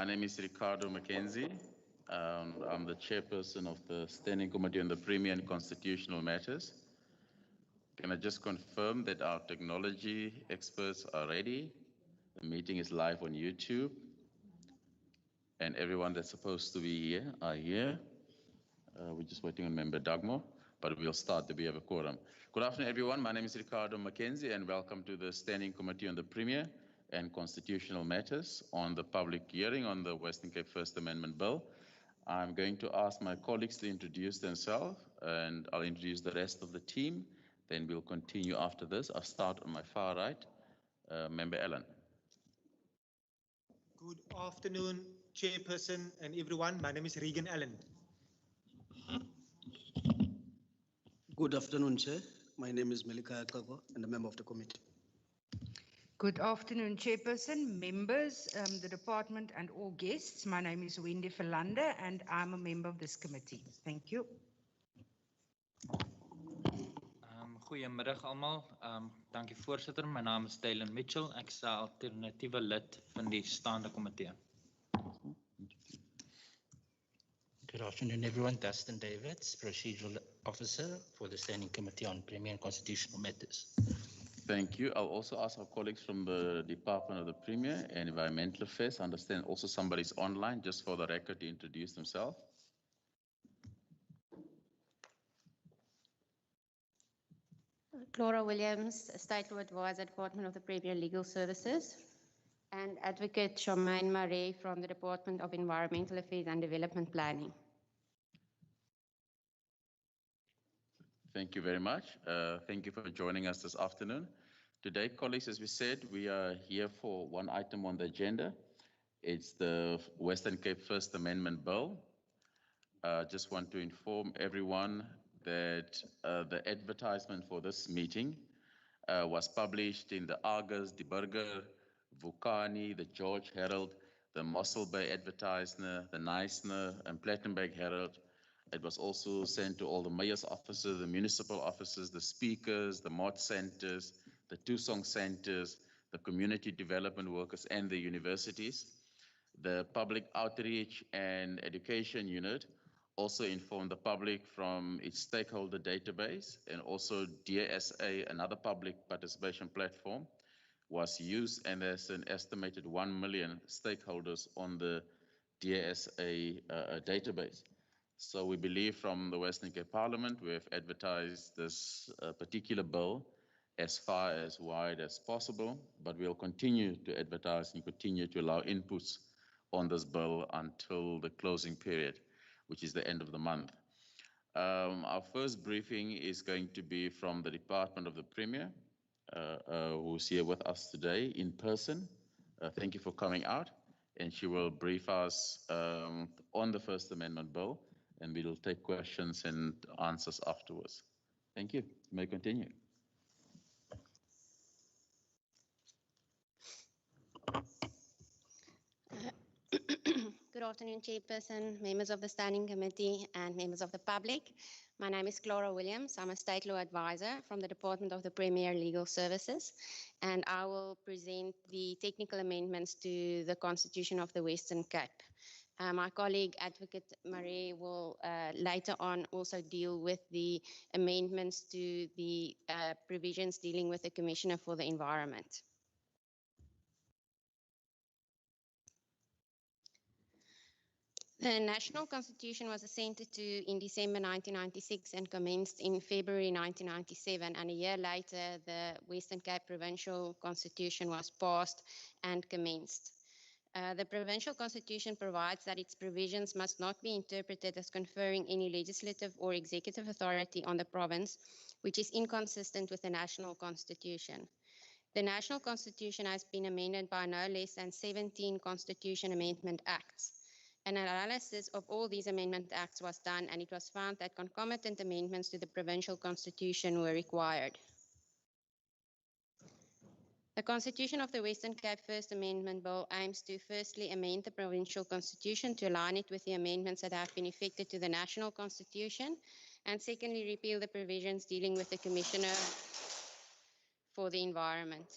My name is Ricardo Mackenzie. I'm the chairperson of the Standing Committee on the Premier and Constitutional Matters. Can I just confirm that our technology experts are ready? The meeting is live on YouTube, and everyone that's supposed to be here are here. We're just waiting on Member Dagmo, but we'll start. We have a quorum. Good afternoon, everyone. My name is Ricardo Mackenzie, and welcome to the Standing Committee on the Premier and Constitutional Matters on the public hearing on the Western Cape First Amendment Bill. I'm going to ask my colleagues to introduce themselves, and I'll introduce the rest of the team. Then we'll continue after this. I'll start on my far right, Member Allen. Good afternoon, Chairperson and everyone. My name is Regan Allen. Good afternoon, Chair. My name is Melika Akako, and a member of the committee. Good afternoon, Chairperson, members, the department, and all guests. My name is Wendy Philander, and I'm a member of this committee. Thank you. Goeiemiddag almal. Dankie voorsitter. My naam is Dylan Mitchell. Ek is 'n alternatiewe lid van die staande komitee. Good afternoon, everyone. Dustin Davids, Procedural Officer for the Standing Committee on Premier and Constitutional Matters. Thank you. I'll also ask our colleagues from the Department of the Premier and Environmental Affairs. I understand also somebody's online, just for the record, to introduce themselves. Clara Williams, State Law Advisor, Department of the Premier Legal Services, and Advocate Charmaine Marais from the Department of Environmental Affairs and Development Planning. Thank you very much. Thank you for joining us this afternoon. Today, colleagues, as we said, we are here for one item on the agenda. It's the Western Cape First Amendment Bill. Just want to inform everyone that the advertisement for this meeting was published in the Argus, the Burger, Vukani, the George Herald, the Mossel Bay Advertiser, the Neisner, and Plettenberg Herald. It was also sent to all the mayor's offices, the municipal offices, the speakers, the mod centers, the Tusong centers, the community development workers, and the universities. The public outreach and education unit also informed the public from its stakeholder database, and also DSA, another public participation platform, was used, and there's an estimated 1 million stakeholders on the DSA database. So we believe from the Western Cape Parliament, we have advertised this particular bill as far as wide as possible, but we'll continue to advertise and continue to allow inputs on this bill until the closing period, which is the end of the month. Our first briefing is going to be from the Department of the Premier, who's here with us today in person. Thank you for coming out, and she will brief us on the First Amendment Bill, and we'll take questions and answers afterwards. Thank you. You may continue. Good afternoon, Chairperson, members of the Standing Committee, and members of the public. My name is Clara Williams. I'm a State Law Advisor from the Department of the Premier Legal Services, and I will present the technical amendments to the Constitution of the Western Cape. My colleague, Advocate Marais, will later on also deal with the amendments to the provisions dealing with the Commissioner for the Environment. The National Constitution was assented to in December 1996 and commenced in February 1997, and a year later the Western Cape Provincial Constitution was passed and commenced. The Provincial Constitution provides that its provisions must not be interpreted as conferring any legislative or executive authority on the province, which is inconsistent with the National Constitution. The National Constitution has been amended by no less than 17 Constitution Amendment Acts. An analysis of all these amendment acts was done, and it was found that concomitant amendments to the Provincial Constitution were required. The Constitution of the Western Cape First Amendment Bill aims to firstly amend the Provincial Constitution to align it with the amendments that have been effected to the National Constitution, and secondly repeal the provisions dealing with the Commissioner for the Environment.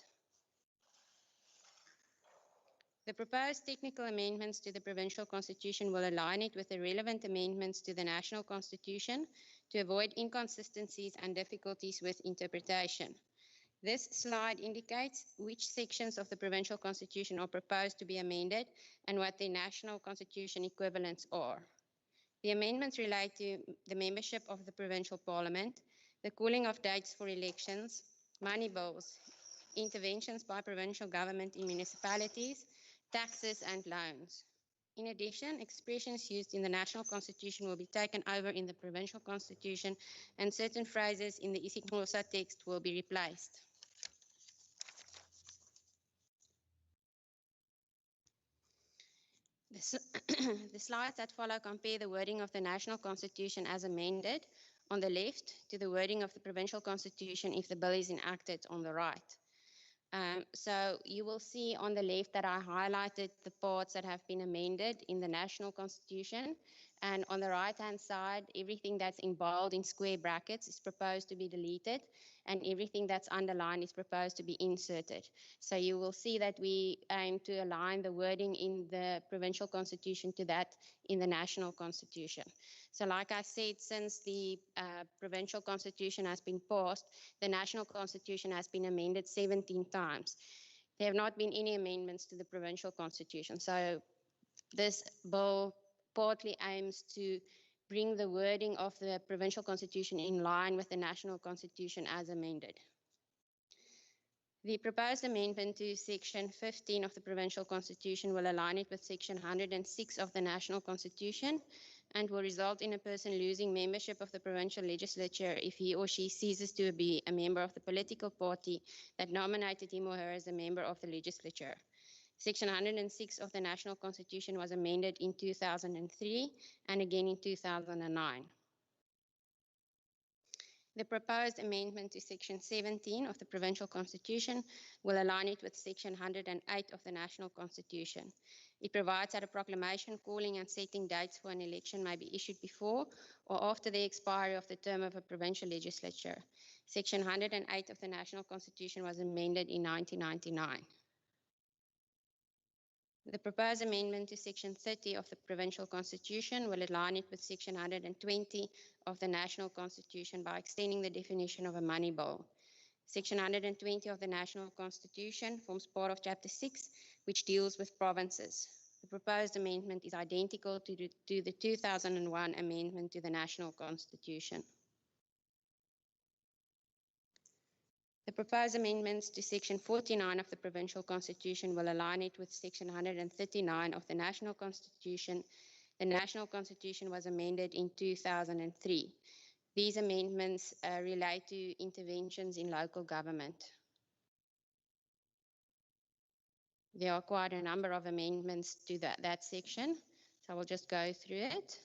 The proposed technical amendments to the Provincial Constitution will align it with the relevant amendments to the National Constitution to avoid inconsistencies and difficulties with interpretation. This slide indicates which sections of the Provincial Constitution are proposed to be amended and what their National Constitution equivalents are. The amendments relate to the membership of the Provincial Parliament, the calling of dates for elections, money bills, interventions by provincial government in municipalities, taxes and loans. In addition, expressions used in the National Constitution will be taken over in the Provincial Constitution, and certain phrases in the isiXhosa text will be replaced. The slides that follow compare the wording of the National Constitution as amended on the left to the wording of the Provincial Constitution if the bill is enacted on the right. So you will see on the left that I highlighted the parts that have been amended in the National Constitution, And on the right-hand side, everything that's in bold in square brackets is proposed to be deleted, and everything that's underlined is proposed to be inserted. So you will see that we aim to align the wording in the provincial constitution to that in the national constitution. So like I said, since the provincial constitution has been passed, the national constitution has been amended 17 times. There have not been any amendments to the provincial constitution. So this bill partly aims to bring the wording of the provincial constitution in line with the national constitution as amended. The proposed amendment to section 15 of the provincial constitution will align it with section 106 of the national constitution and will result in a person losing membership of the provincial legislature if he or she ceases to be a member of the political party that nominated him or her as a member of the legislature. Section 106 of the national constitution was amended in 2003 and again in 2009. The proposed amendment to section 17 of the provincial constitution will align it with section 108 of the national constitution. It provides that a proclamation calling and setting dates for an election may be issued before or after the expiry of the term of a provincial legislature. Section 108 of the national constitution was amended in 1999. The proposed amendment to section 30 of the provincial constitution will align it with section 120 of the national constitution by extending the definition of a money bill. Section 120 of the national constitution forms part of chapter 6, which deals with provinces. The proposed amendment is identical to the 2001 amendment to the national constitution. The proposed amendments to section 49 of the provincial constitution will align it with section 139 of the national constitution. The national constitution was amended in 2003. These amendments relate to interventions in local government. There are quite a number of amendments to that section, so I will just go through it.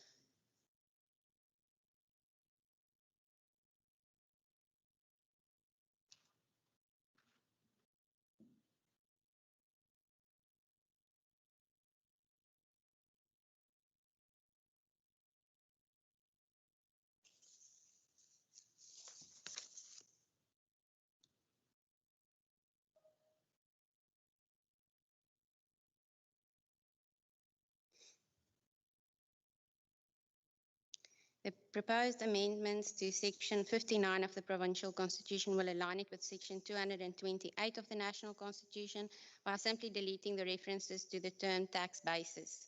The proposed amendments to section 59 of the provincial constitution will align it with section 228 of the national constitution by simply deleting the references to the term tax basis.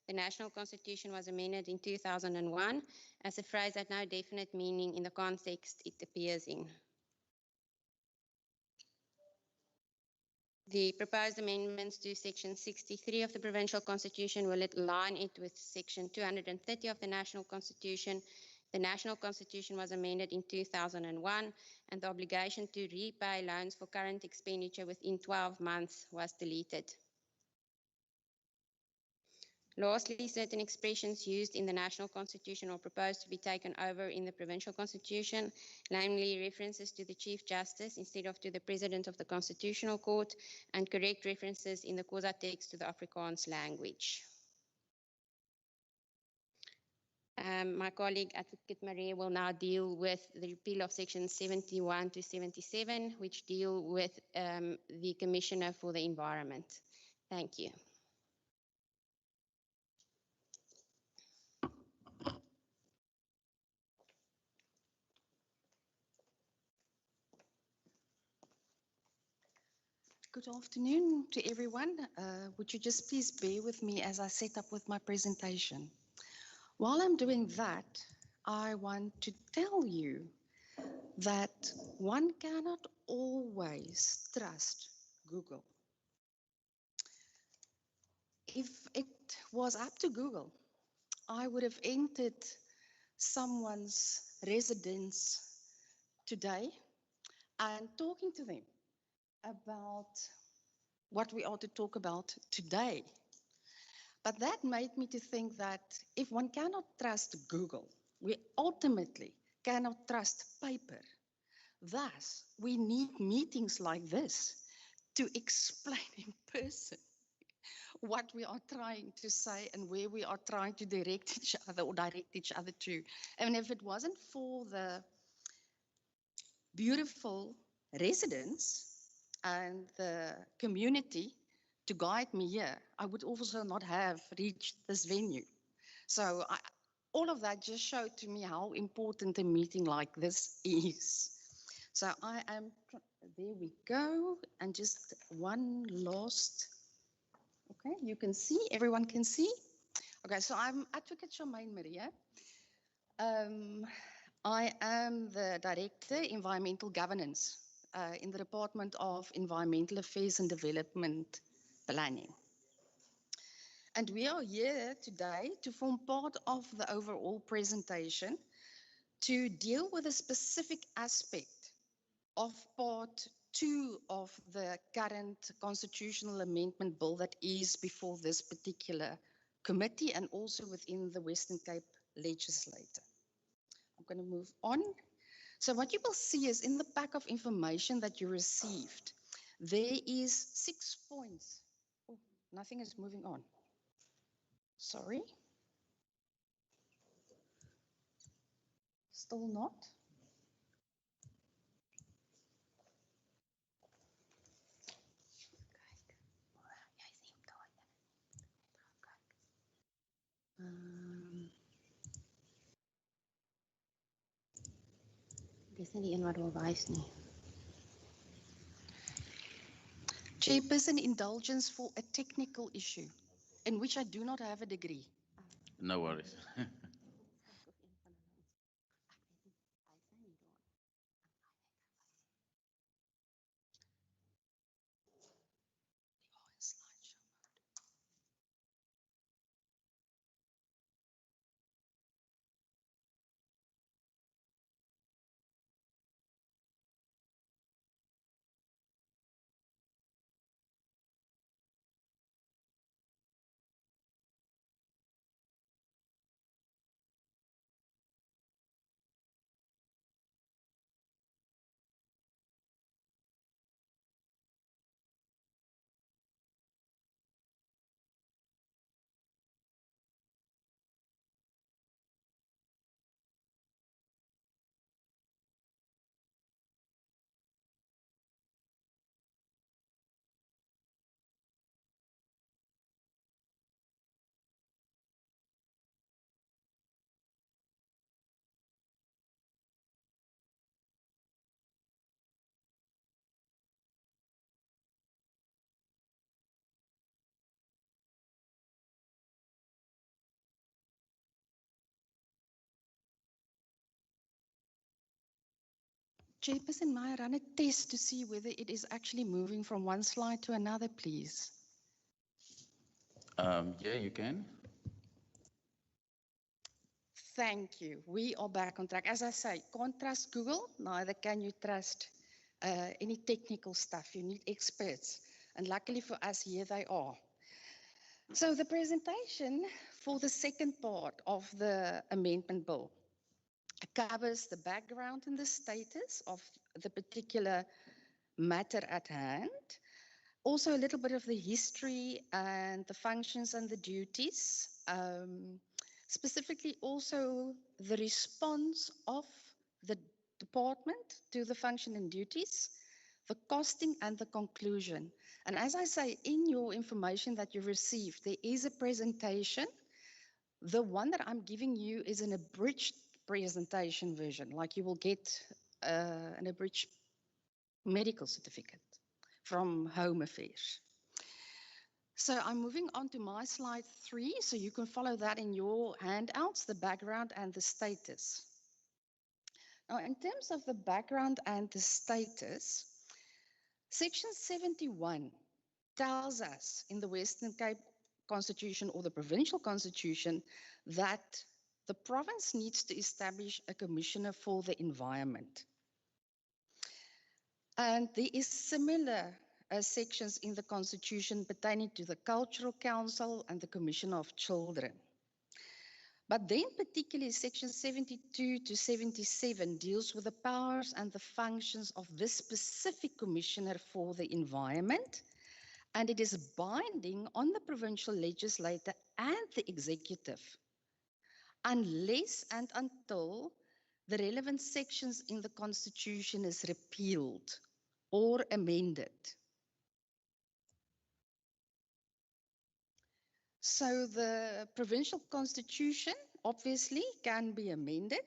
The national constitution was amended in 2001 as a phrase had no definite meaning in the context it appears in. The proposed amendments to section 63 of the provincial constitution will align it with section 230 of the national constitution. The national constitution was amended in 2001 and the obligation to repay loans for current expenditure within 12 months was deleted. Lastly, certain expressions used in the national constitution are proposed to be taken over in the provincial constitution, namely references to the Chief Justice instead of to the President of the Constitutional Court, and correct references in the causa text to the Afrikaans language. My colleague, Advocate Marie, will now deal with the repeal of sections 71 to 77, which deal with the Commissioner for the Environment. Thank you. Good afternoon to everyone. Would you just please bear with me as I set up with my presentation? While I'm doing that, I want to tell you that one cannot always trust Google. If it was up to Google, I would have entered someone's residence today and talking to them about what we ought to talk about today. But that made me to think that if one cannot trust Google, we ultimately cannot trust paper. Thus, we need meetings like this to explain in person what we are trying to say and where we are trying to direct each other or direct each other to. And if it wasn't for the beautiful residents and the community to guide me here, I would also not have reached this venue. So all of that just showed to me how important a meeting like this is. So there we go. And just one last, okay, you can see, everyone can see. Okay, so I'm Advocate Charmaine Maria. I am the Director, Environmental Governance in the Department of Environmental Affairs and Development Planning. And we are here today to form part of the overall presentation to deal with a specific aspect of part 2 of the current constitutional amendment bill that is before this particular committee and also within the Western Cape legislature. I'm going to move on. So what you will see is in the pack of information that you received, there is 6 points. Oh, nothing is moving on. Sorry. Still not. Dis nie die een wat wil wys nie. Chairperson, indulgence for a technical issue in which I do not have a degree. No worries. Chairperson, may I run a test to see whether it is actually moving from one slide to another, please? Yeah, you can. Thank you. We are back on track. As I say, can't trust Google, neither can you trust any technical stuff. You need experts. And luckily for us, here they are. So the presentation for the second part of the amendment bill covers the background and the status of the particular matter at hand. Also a little bit of the history and the functions and the duties. Specifically also the response of the department to the function and duties, the costing and the conclusion. And as I say, in your information that you received, there is a presentation. The one that I'm giving you is an abridged presentation version, like you will get an abridged medical certificate from Home Affairs. So I'm moving on to my slide 3, so you can follow that in your handouts, the background and the status. Now, in terms of the background and the status, Section 71 tells us in the Western Cape Constitution or the Provincial Constitution that the province needs to establish a commissioner for the environment. And there is similar sections in the Constitution pertaining to the Cultural Council and the Commission of Children. But then particularly Section 72 to 77 deals with the powers and the functions of this specific Commissioner for the Environment. and it is binding on the provincial legislator and the executive unless and until the relevant sections in the Constitution is repealed or amended. So the provincial constitution obviously can be amended.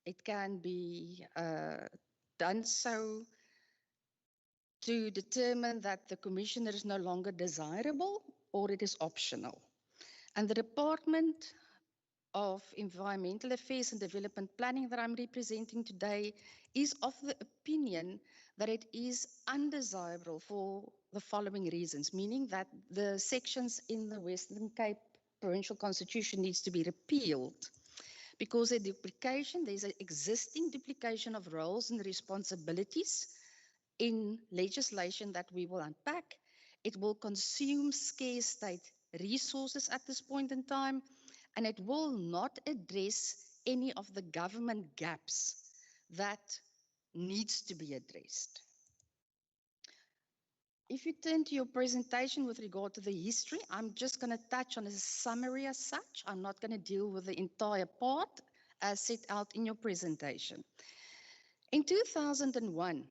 It can be done so to determine that the commissioner is no longer desirable or it is optional. And the Department of Environmental Affairs and Development Planning that I'm representing today is of the opinion that it is undesirable for the following reasons, meaning that the sections in the Western Cape Provincial Constitution needs to be repealed because there's an existing duplication of roles and responsibilities in legislation that we will unpack. It will consume scarce state resources at this point in time, and it will not address any of the government gaps that needs to be addressed. If you turn to your presentation with regard to the history, I'm just going to touch on a summary as such. I'm not going to deal with the entire part as set out in your presentation. In 2001,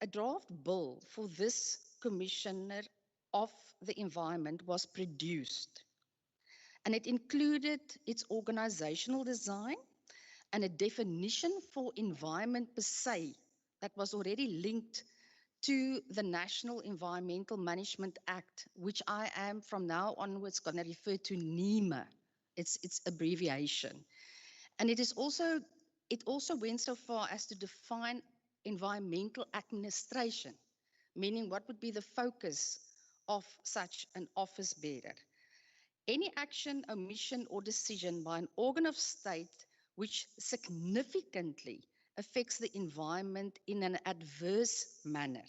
a draft bill for this Commissioner of the Environment was produced, and it included its organizational design and a definition for environment per se that was already linked to the National Environmental Management Act, which I am from now onwards going to refer to NEMA, its abbreviation. And it also went so far as to define environmental administration, meaning what would be the focus of such an office bearer. Any action, omission, or decision by an organ of state which significantly affects the environment in an adverse manner.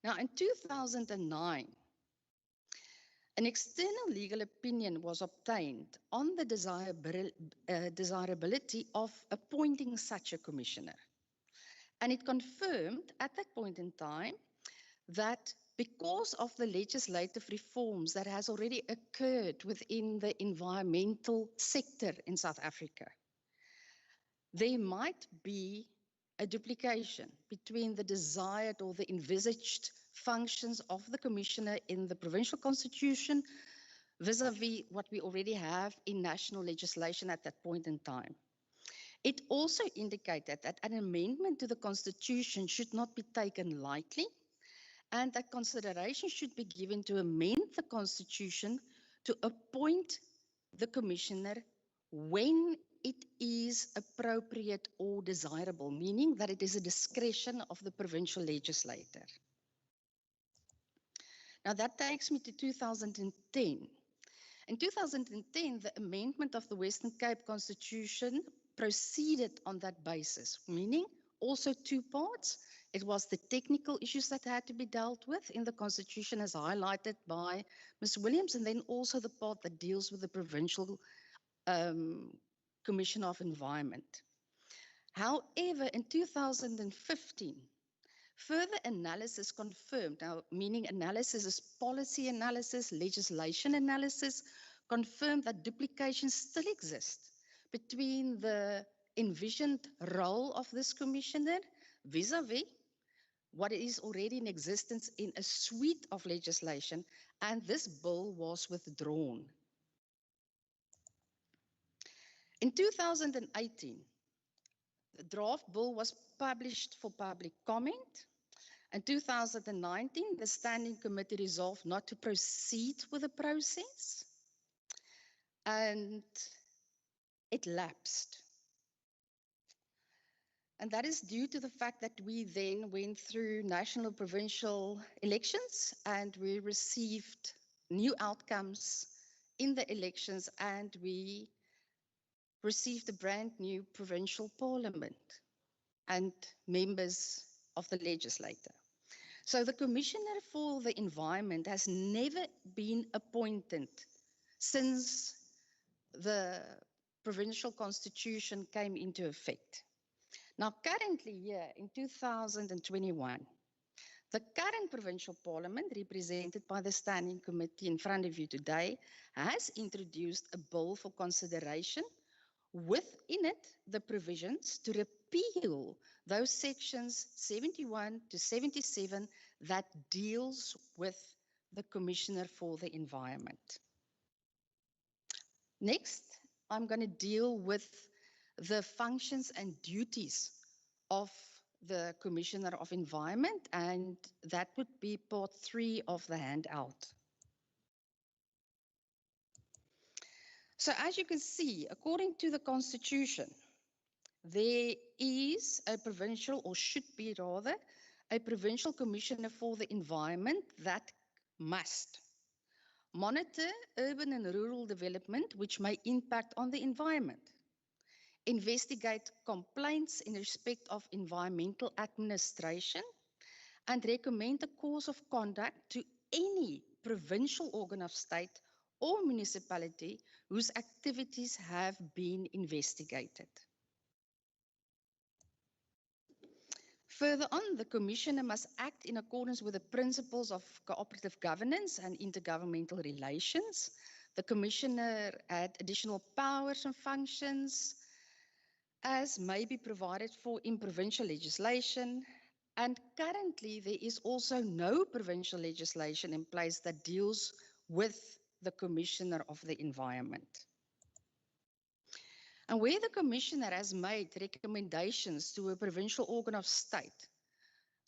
Now, in 2009, an external legal opinion was obtained on the desirability of appointing such a commissioner. And it confirmed at that point in time that because of the legislative reforms that has already occurred within the environmental sector in South Africa, there might be a duplication between the desired or the envisaged functions of the commissioner in the provincial constitution vis-a-vis what we already have in national legislation at that point in time. It also indicated that an amendment to the constitution should not be taken lightly, and that consideration should be given to amend the constitution to appoint the commissioner when it is appropriate or desirable, meaning that it is a discretion of the provincial legislator. Now that takes me to 2010. In 2010, the amendment of the Western Cape Constitution proceeded on that basis, meaning also two parts. It was the technical issues that had to be dealt with in the Constitution as highlighted by Ms. Williams, and then also the part that deals with the Provincial Commission of Environment. However, in 2015, further analysis confirmed, now meaning analysis is policy analysis, legislation analysis, confirmed that duplication still exists between the envisioned role of this commissioner vis-a-vis what is already in existence in a suite of legislation, and this bill was withdrawn. In 2018, the draft bill was published for public comment. In 2019, the Standing Committee resolved not to proceed with the process, and it lapsed. And that is due to the fact that we then went through national provincial elections and we received new outcomes in the elections, and we received a brand new provincial parliament and members of the legislature. So the Commissioner for the Environment has never been appointed since the provincial constitution came into effect. Now, currently here in 2021, The current provincial parliament, represented by the standing committee in front of you today, has introduced a bill for consideration, within it the provisions to repeal those sections 71 to 77 that deals with the Commissioner for the Environment. Next, I'm going to deal with the functions and duties of the Commissioner of Environment, and that would be part 3 of the handout. So as you can see, according to the Constitution, there is a provincial, or should be rather, a provincial commissioner for the environment that must monitor urban and rural development which may impact on the environment, investigate complaints in respect of environmental administration, and recommend a course of conduct to any provincial organ of state or municipality whose activities have been investigated. Further on, the Commissioner must act in accordance with the principles of cooperative governance and intergovernmental relations. The Commissioner had additional powers and functions as may be provided for in provincial legislation, and currently there is also no provincial legislation in place that deals with the Commissioner of the Environment. And where the Commissioner has made recommendations to a provincial organ of state,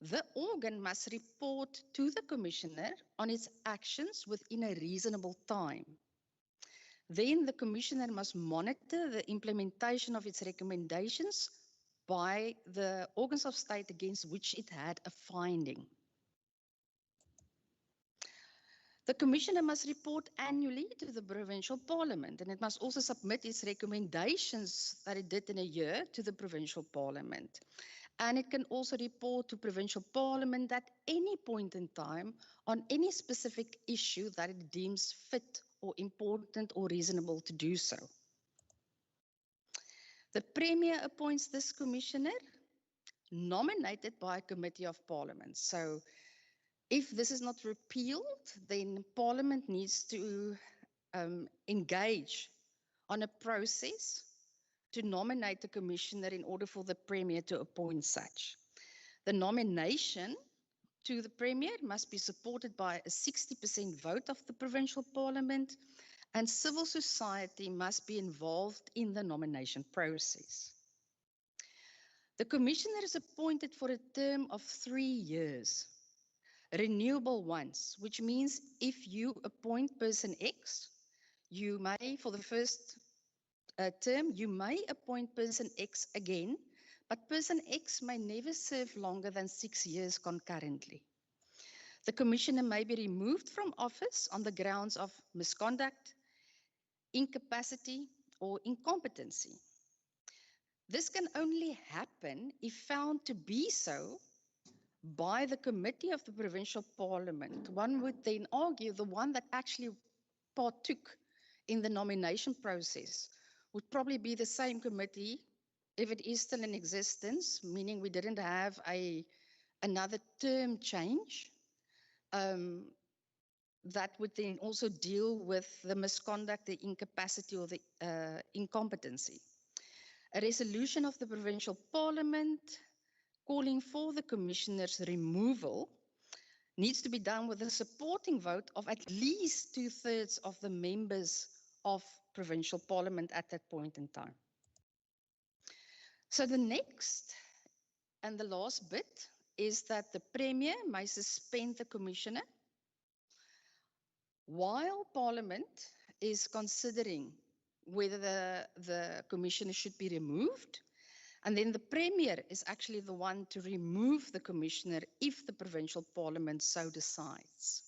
the organ must report to the Commissioner on its actions within a reasonable time. Then the Commissioner must monitor the implementation of its recommendations by the organs of state against which it had a finding. The Commissioner must report annually to the Provincial Parliament, and it must also submit its recommendations that it did in a year to the Provincial Parliament. And it can also report to Provincial Parliament at any point in time on any specific issue that it deems fit or important or reasonable to do so. The Premier appoints this Commissioner, nominated by a Committee of Parliament. So if this is not repealed, then Parliament needs to engage on a process to nominate the Commissioner in order for the Premier to appoint such. The nomination to the Premier must be supported by a 60% vote of the Provincial Parliament, and civil society must be involved in the nomination process. The Commissioner is appointed for a term of 3 years, renewable once, which means if you appoint person X, you may, for the first term, you may appoint person X again, but person X may never serve longer than 6 years concurrently. The Commissioner may be removed from office on the grounds of misconduct, incapacity, or incompetency. This can only happen if found to be so by the Committee of the Provincial Parliament. One would then argue the one that actually partook in the nomination process would probably be the same committee if it is still in existence, meaning we didn't have another term change. That would then also deal with the misconduct, the incapacity, or the incompetency. A resolution of the Provincial Parliament calling for the Commissioner's removal needs to be done with a supporting vote of at least 2/3 of the members of Provincial Parliament at that point in time. So the next and the last bit is that the Premier may suspend the Commissioner while Parliament is considering whether the Commissioner should be removed. And then the Premier is actually the one to remove the Commissioner if the Provincial Parliament so decides.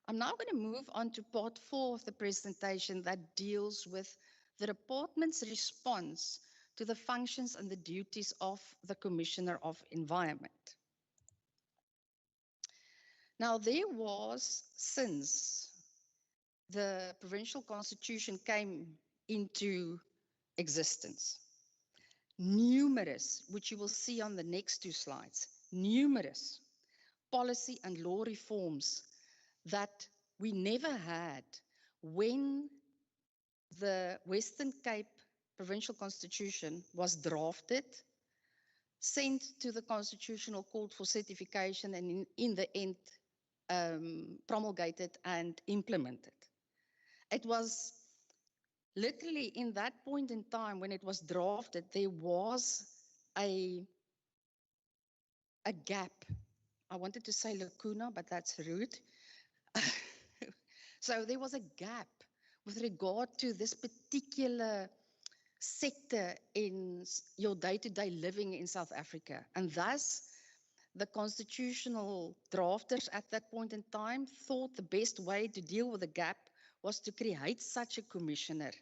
I'm now going to move on to part 4 of the presentation that deals with the Department's response to the functions and the duties of the Commissioner of Environment. Now, there was, since the Provincial Constitution came into existence, numerous, which you will see on the next 2 slides, numerous policy and law reforms that we never had when the Western Cape Provincial Constitution was drafted, sent to the Constitutional Court for certification, and in the end promulgated and implemented. It was literally in that point in time when it was drafted, there was a gap. I wanted to say lacuna, but that's rude. So there was a gap with regard to this particular sector in your day-to-day living in South Africa. And thus, the constitutional drafters at that point in time thought the best way to deal with the gap was to create such a commissioner.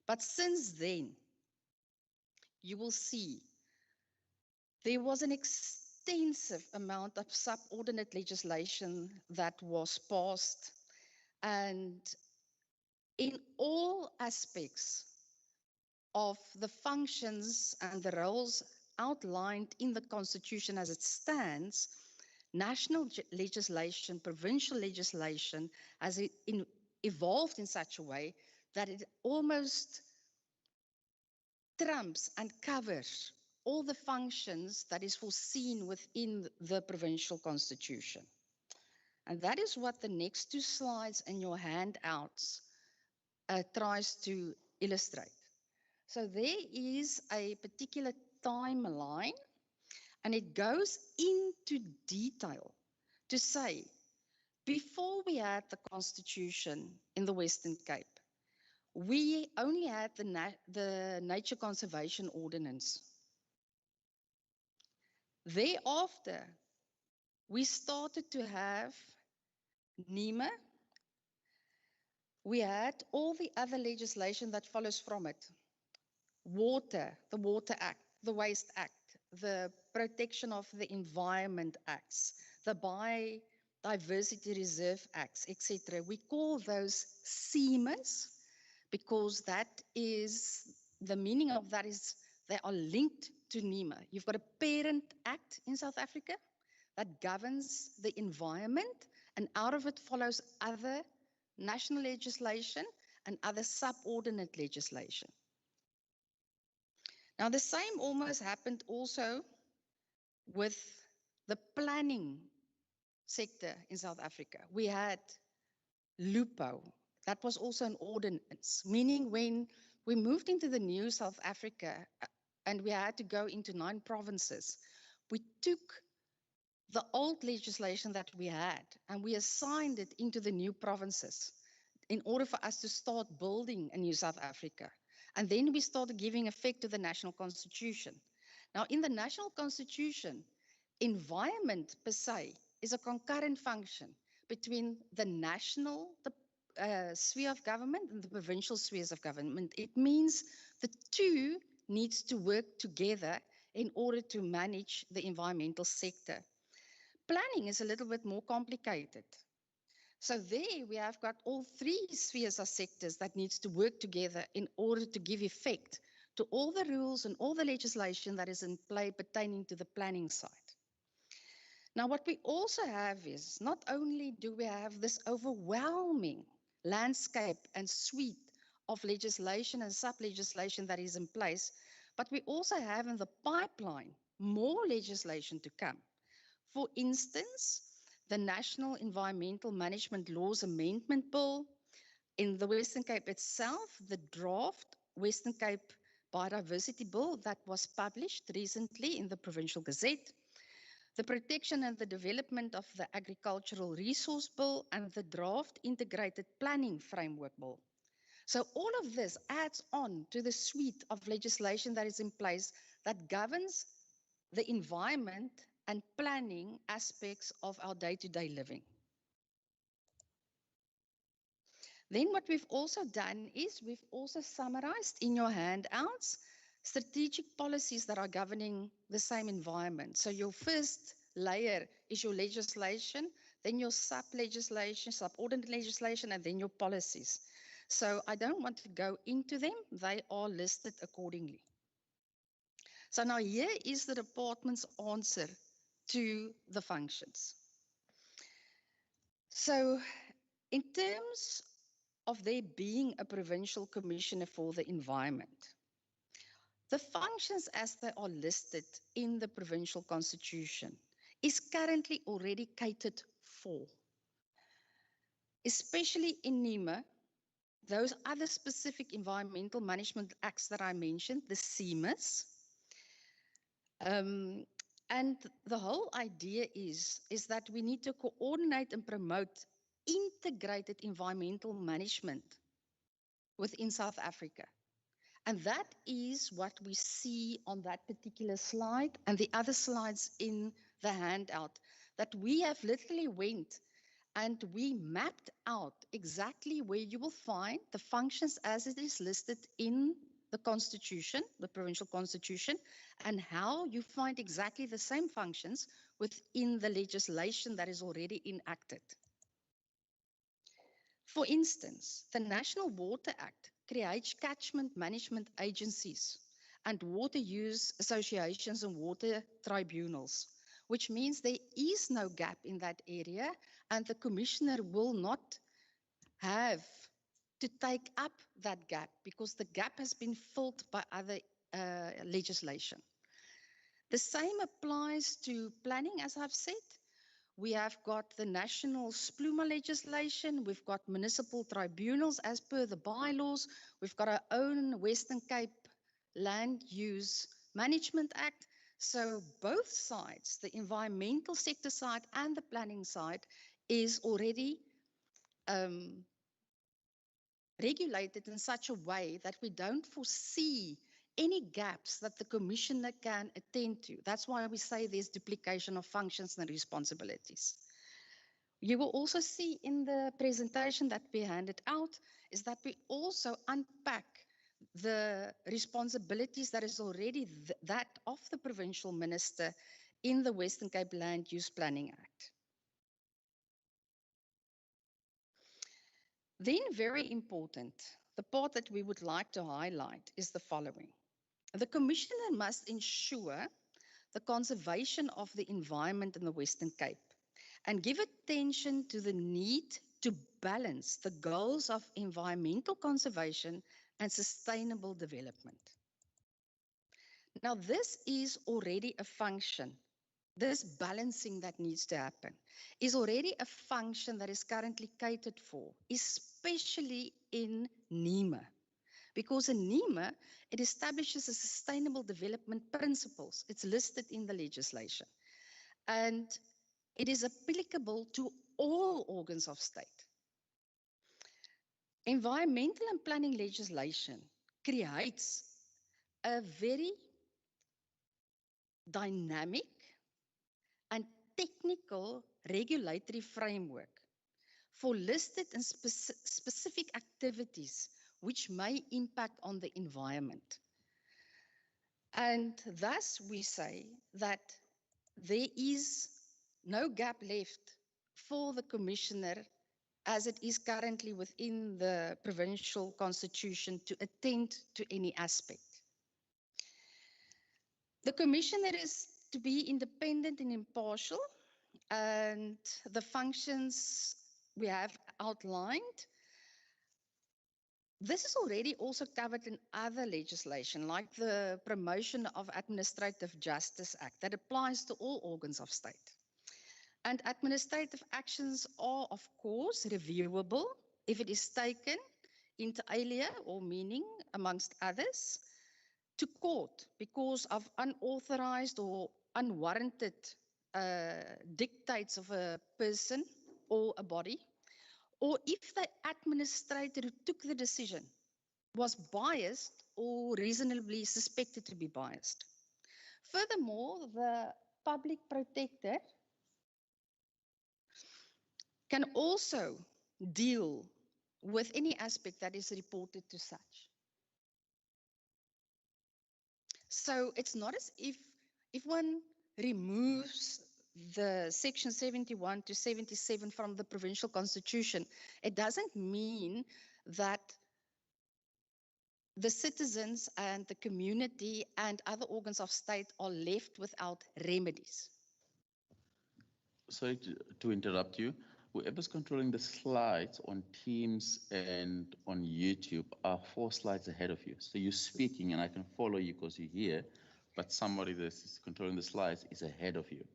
But since then, you will see there was an extensive amount of subordinate legislation that was passed, and in all aspects of the functions and the roles outlined in the Constitution as it stands, national legislation, provincial legislation has evolved in such a way that it almost trumps and covers all the functions that is foreseen within the provincial constitution. And that is what the next two slides in your handouts tries to illustrate. So there is a particular timeline, and it goes into detail to say, before we had the constitution in the Western Cape, we only had the Nature Conservation Ordinance. Thereafter, we started to have NEMA. We had all the other legislation that follows from it. Water, the Water Act, the Waste Act, the Protection of the Environment Acts, the Biodiversity Reserve Acts, etc. We call those SEMAs because that is, the meaning of that is they are linked to NEMA. You've got a parent act in South Africa that governs the environment, and out of it follows other national legislation and other subordinate legislation. Now, the same almost happened also with the planning sector in South Africa. We had LUPO. That was also an ordinance, meaning when we moved into the new South Africa and we had to go into 9 provinces, we took the old legislation that we had and we assigned it into the new provinces in order for us to start building a new South Africa. And then we started giving effect to the National Constitution. Now, in the National Constitution, environment per se is a concurrent function between the national sphere of government and the provincial spheres of government. It means the two needs to work together in order to manage the environmental sector. Planning is a little bit more complicated. So there we have got all 3 spheres or sectors that needs to work together in order to give effect to all the rules and all the legislation that is in play pertaining to the planning side. Now, what we also have is not only do we have this overwhelming landscape and suite of legislation and sub-legislation that is in place, but we also have in the pipeline more legislation to come. For instance, the National Environmental Management Laws Amendment Bill. In the Western Cape itself, the draft Western Cape Biodiversity Bill that was published recently in the Provincial Gazette, the Protection and the Development of the Agricultural Resource Bill, and the draft Integrated Planning Framework Bill. So all of this adds on to the suite of legislation that is in place that governs the environment and planning aspects of our day-to-day living. Then what we've also done is we've also summarized in your handouts strategic policies that are governing the same environment. So your first layer is your legislation, then your sub-legislation, subordinate legislation, and then your policies. So I don't want to go into them. They are listed accordingly. So now here is the department's answer to the functions. So in terms of there being a provincial commissioner for the environment, the functions as they are listed in the provincial constitution is currently already catered for, especially in NEMA, those other specific environmental management acts that I mentioned, the SEMAs. And the whole idea is that we need to coordinate and promote integrated environmental management within South Africa. And that is what we see on that particular slide and the other slides in the handout, that we have literally went and we mapped out exactly where you will find the functions as it is listed in the constitution, the provincial constitution, and how you find exactly the same functions within the legislation that is already enacted. For instance, the National Water Act creates catchment management agencies and water use associations and water tribunals, which means there is no gap in that area, and the commissioner will not have to take up that gap because the gap has been filled by other legislation. The same applies to planning, as I've said. We have got the national SPLUMA legislation. We've got municipal tribunals as per the bylaws. We've got our own Western Cape Land Use Management Act. So both sides, the environmental sector side and the planning side, is already regulated in such a way that we don't foresee any gaps that the commissioner can attend to. That's why we say there's duplication of functions and responsibilities. You will also see in the presentation that we handed out is that we also unpack the responsibilities that is already that of the provincial minister in the Western Cape Land Use Planning Act. Then, very important, the part that we would like to highlight is the following. The commissioner must ensure the conservation of the environment in the Western Cape and give attention to the need to balance the goals of environmental conservation and sustainable development. Now, this is already a function. This balancing that needs to happen is already a function that is currently catered for, especially in NEMA. Because in NEMA, it establishes a sustainable development principles. It's listed in the legislation. And it is applicable to all organs of state. Environmental and planning legislation creates a very dynamic and technical regulatory framework for listed and specific activities which may impact on the environment. And thus we say that there is no gap left for the commissioner as it is currently within the provincial constitution to attend to any aspect. The commissioner is to be independent and impartial, and the functions we have outlined. This is already also covered in other legislation, like the Promotion of Administrative Justice Act, that applies to all organs of state. And administrative actions are, of course, reviewable if it is taken inter alia, or meaning, amongst others, to court because of unauthorized or unwarranted dictates of a person or a body, or if the administrator who took the decision was biased or reasonably suspected to be biased. Furthermore, the public protector can also deal with any aspect that is reported to such. So it's not as if one removes the section 71 to 77 from the provincial constitution, it doesn't mean that the citizens and the community and other organs of state are left without remedies. Sorry to interrupt you. whoever's controlling the slides on Teams and on YouTube are 4 slides ahead of you. So you're speaking and I can follow you because you're here, but somebody that's controlling the slides is ahead of you.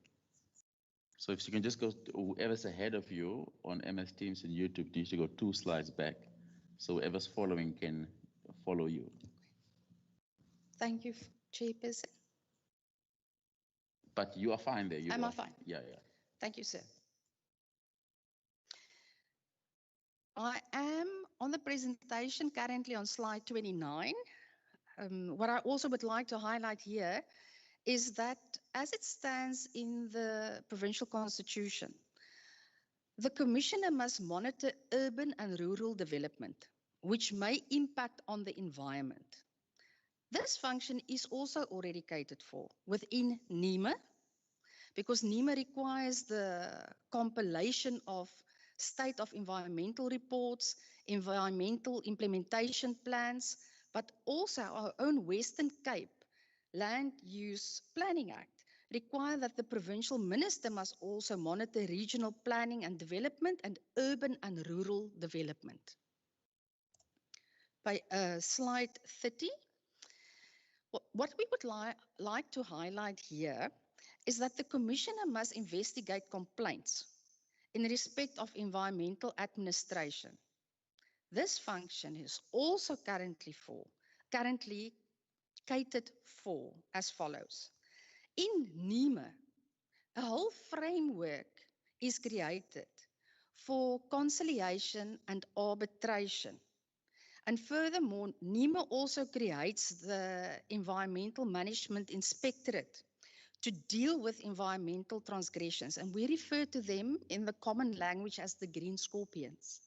So if you can just go to whoever's ahead of you on MS Teams and YouTube needs to go 2 slides back. So whoever's following can follow you. Thank you, Chairperson. But you are fine there. You Am I are fine? Yeah, yeah. Thank you, sir. I am on the presentation currently on slide 29. What I also would like to highlight here is that as it stands in the provincial constitution, the commissioner must monitor urban and rural development, which may impact on the environment. This function is also already catered for within NEMA, because NEMA requires the compilation of state of environmental reports, environmental implementation plans, but also our own Western Cape Land Use Planning Act require that the provincial minister must also monitor regional planning and development and urban and rural development. By slide 30, what we would like to highlight here is that the commissioner must investigate complaints in respect of environmental administration. This function is also currently catered for as follows. In NEMA, a whole framework is created for conciliation and arbitration. And furthermore, NEMA also creates the Environmental Management Inspectorate to deal with environmental transgressions, and we refer to them in the common language as the green scorpions.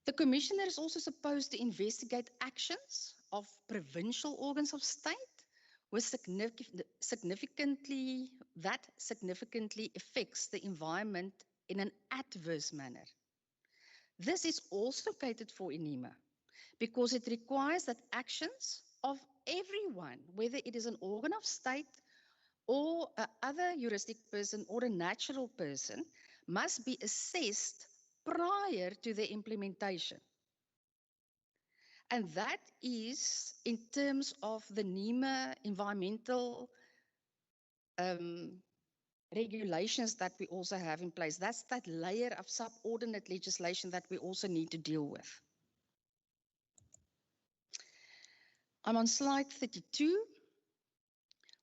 The commissioner is also supposed to investigate actions of provincial organs of state with significantly affects the environment in an adverse manner. This is also catered for in NEMA because it requires that actions of everyone, whether it is an organ of state or other juristic person or a natural person, must be assessed prior to the implementation. And that is in terms of the NEMA environmental regulations that we also have in place. That's that layer of subordinate legislation that we also need to deal with. I'm on slide 32.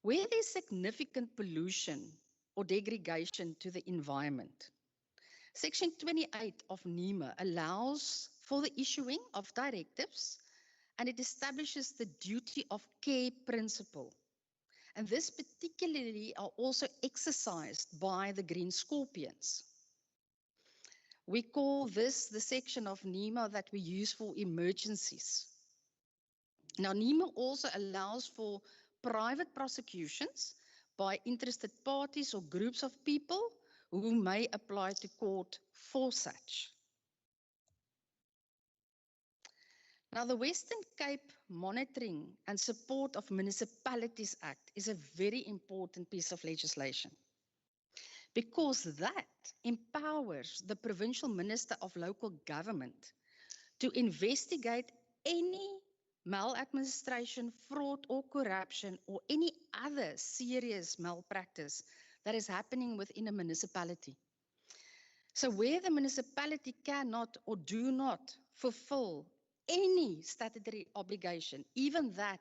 Where there's significant pollution or degradation to the environment, Section 28 of NEMA allows for the issuing of directives, and it establishes the duty of care principle. And this particularly are also exercised by the green scorpions. We call this the section of NEMA that we use for emergencies. Now, NEMA also allows for private prosecutions by interested parties or groups of people who may apply to court for such. Now, the Western Cape Monitoring and Support of Municipalities Act is a very important piece of legislation because that empowers the Provincial Minister of Local Government to investigate any maladministration, fraud or corruption or any other serious malpractice that is happening within a municipality. So where the municipality cannot or do not fulfill any statutory obligation, even that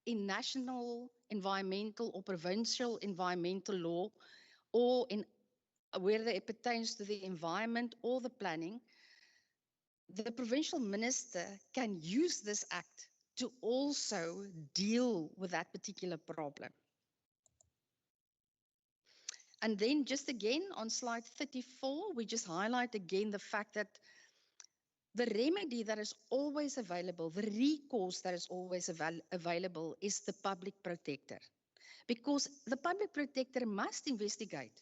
in national environmental or provincial environmental law, or in whether it pertains to the environment or the planning, the provincial minister can use this act to also deal with that particular problem. And then just again on slide 34, we just highlight again the fact that the remedy that is always available, the recourse that is always available is the public protector. Because the public protector must investigate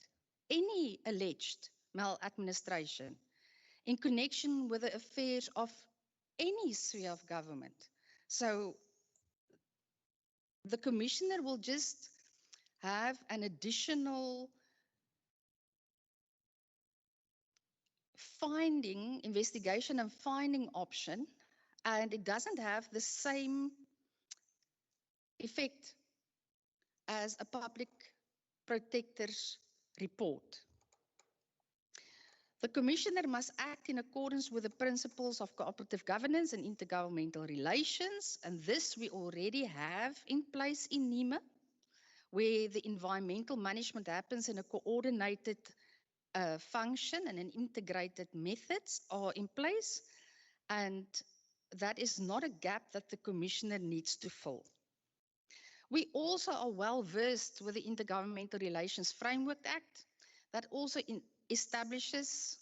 any alleged maladministration in connection with the affairs of any sphere of government. So the commissioner will just have an additional finding, investigation and finding option, and it doesn't have the same effect as a public protector's report. The Commissioner must act in accordance with the principles of cooperative governance and intergovernmental relations, and this we already have in place in NEMA, where the environmental management happens in a coordinated function and an integrated methods are in place, and that is not a gap that the Commissioner needs to fill. We also are well versed with the Intergovernmental Relations Framework Act that also establishes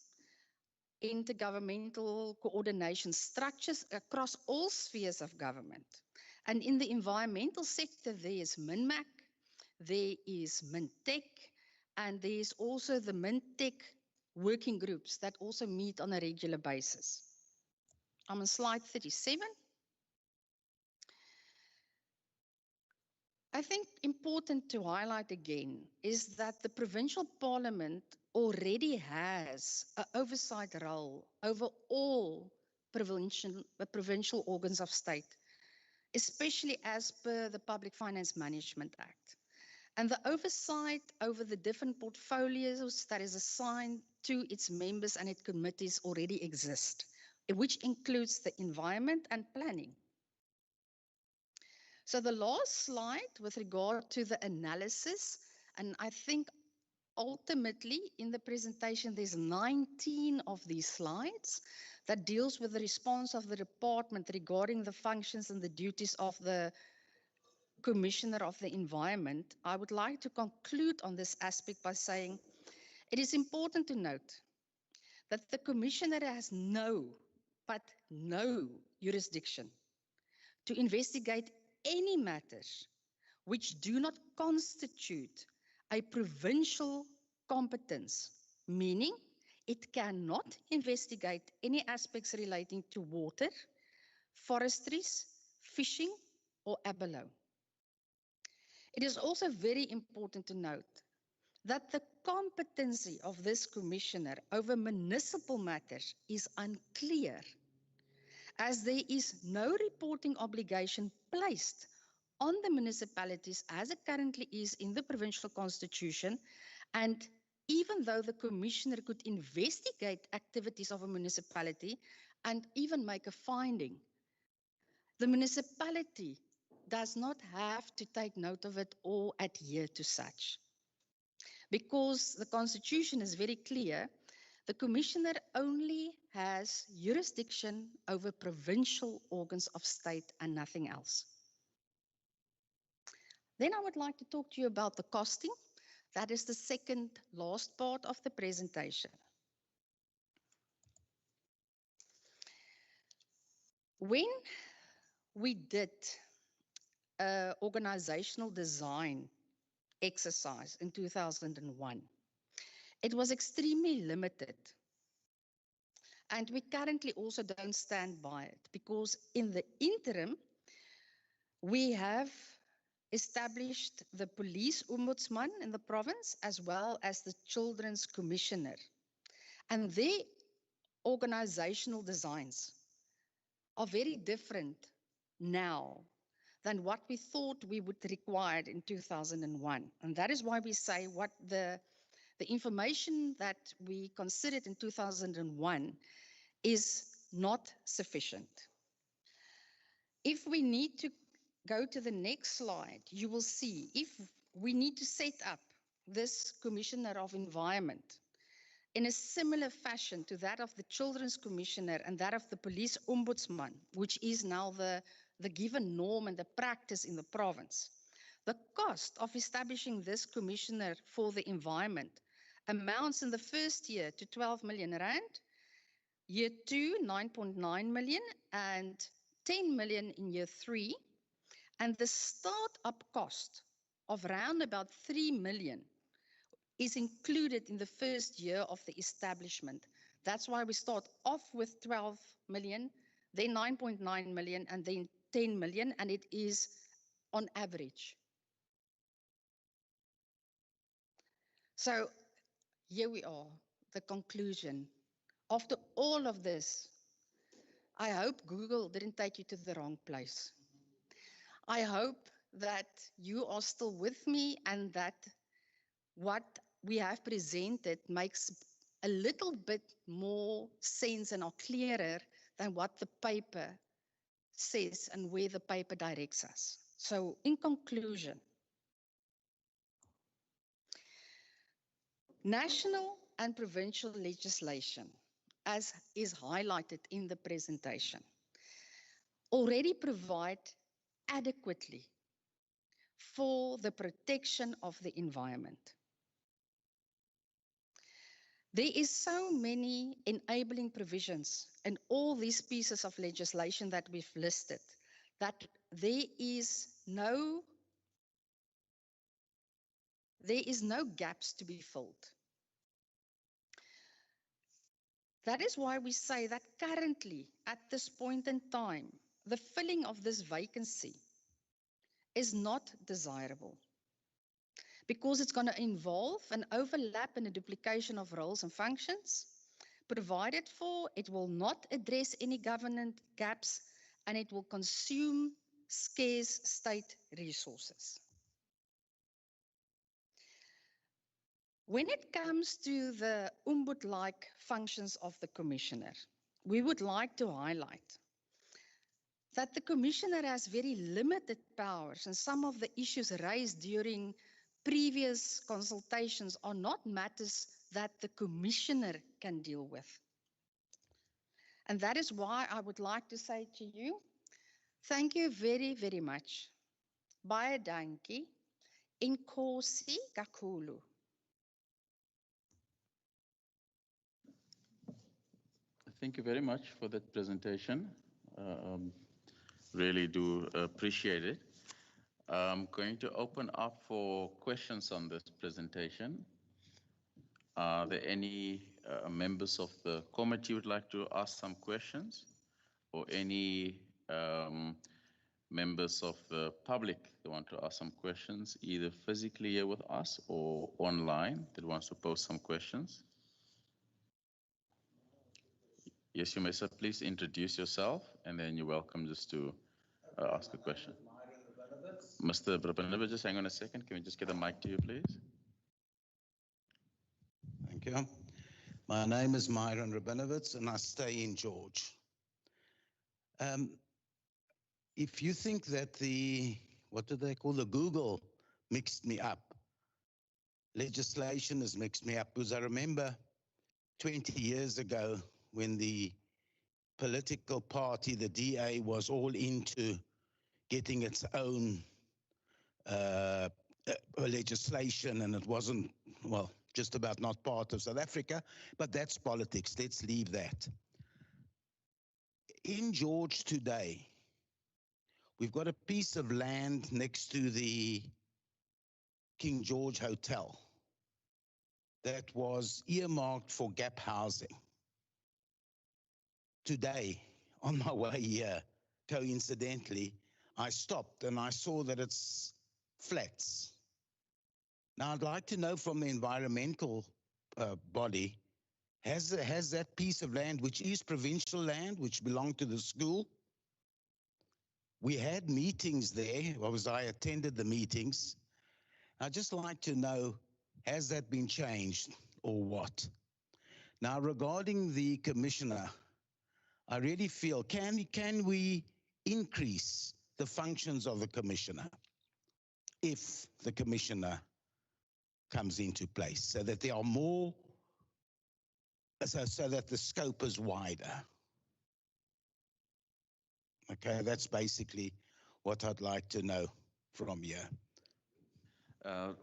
intergovernmental coordination structures across all spheres of government. And in the environmental sector, there is MINMAC, there is MINTEC, and there is also the MINTEC working groups that also meet on a regular basis. I'm on slide 37. I think important to highlight again is that the provincial parliament already has an oversight role over all provincial organs of state, especially as per the Public Finance Management Act. And the oversight over the different portfolios that is assigned to its members and its committees already exist, which includes the environment and planning. So the last slide with regard to the analysis, and I think ultimately in the presentation there's 19 of these slides that deals with the response of the department regarding the functions and the duties of the Commissioner of the Environment. I would like to conclude on this aspect by saying it is important to note that the Commissioner has no jurisdiction to investigate any matters which do not constitute a provincial competence, meaning it cannot investigate any aspects relating to water, forestries, fishing, or abalone. It is also very important to note that the competency of this Commissioner over municipal matters is unclear, as there is no reporting obligation placed on the municipalities as it currently is in the provincial constitution. And even though the Commissioner could investigate activities of a municipality and even make a finding, the municipality does not have to take note of it or adhere to such. Because the constitution is very clear, the Commissioner only has jurisdiction over provincial organs of state and nothing else. Then I would like to talk to you about the costing. That is the second last part of the presentation. When we did an organizational design exercise in 2001, it was extremely limited. And we currently also don't stand by it because in the interim, we have established the police ombudsman in the province as well as the children's commissioner. And their organizational designs are very different now than what we thought we would require in 2001. And that is why we say what the information that we considered in 2001 is not sufficient. If we need to go to the next slide, you will see if we need to set up this Commissioner of Environment in a similar fashion to that of the Children's Commissioner and that of the Police Ombudsman, which is now the given norm and the practice in the province. The cost of establishing this Commissioner for the Environment amounts in the first year to 12 million rand, year 2, 9.9 million, and 10 million in year 3. And the start-up cost of around about 3 million is included in the first year of the establishment. That's why we start off with 12 million, then 9.9 million, and then 10 million, and it is on average. So here we are, the conclusion After all of this, I hope Google didn't take you to the wrong place. I hope that you are still with me and that what we have presented makes a little bit more sense and are clearer than what the paper says and where the paper directs us. So in conclusion, national and provincial legislation, as is highlighted in the presentation, already provide adequately for the protection of the environment. There is so many enabling provisions in all these pieces of legislation that we've listed that there is no gaps to be filled. That is why we say that currently, at this point in time, the filling of this vacancy is not desirable because it's going to involve an overlap and a duplication of roles and functions. Provided for, it will not address any governance gaps, and it will consume scarce state resources. When it comes to the Ombudsman-like functions of the Commissioner, we would like to highlight that the Commissioner has very limited powers, and some of the issues raised during previous consultations are not matters that the Commissioner can deal with. And that is why I would like to say to you, thank you very, very much. Baie dankie. Inkosi kakhulu. Thank you very much for that presentation. Really do appreciate it. I'm going to open up for questions on this presentation. Are there any members of the committee who would like to ask some questions? Or any members of the public that want to ask some questions, either physically here with us or online that wants to pose some questions? Yes, you may, sir. Please introduce yourself, and then you're welcome just to ask a question. Mr. Brabantse, just hang on a second. Can we just get a mic to you, please? Thank you. My name is Myron Rabinowitz, and I stay in George. If you think that what do they call the Google mixed me up, legislation has mixed me up, because I remember 20 years ago when the political party, the DA, was all into getting its own legislation, and it wasn't, well, just about not part of South Africa, but that's politics. Let's leave that. In George today, we've got a piece of land next to the King George Hotel that was earmarked for gap housing. Today, on my way here, coincidentally, I stopped and I saw that it's flats. Now, I'd like to know from the environmental body, has that piece of land, which is provincial land, which belonged to the school? We had meetings there, I attended the meetings. I'd just like to know, has that been changed or what? Now, regarding the commissioner, I really feel, can we increase the functions of the commissioner if the commissioner comes into place, so that there are more, so that the scope is wider? Okay, that's basically what I'd like to know from you.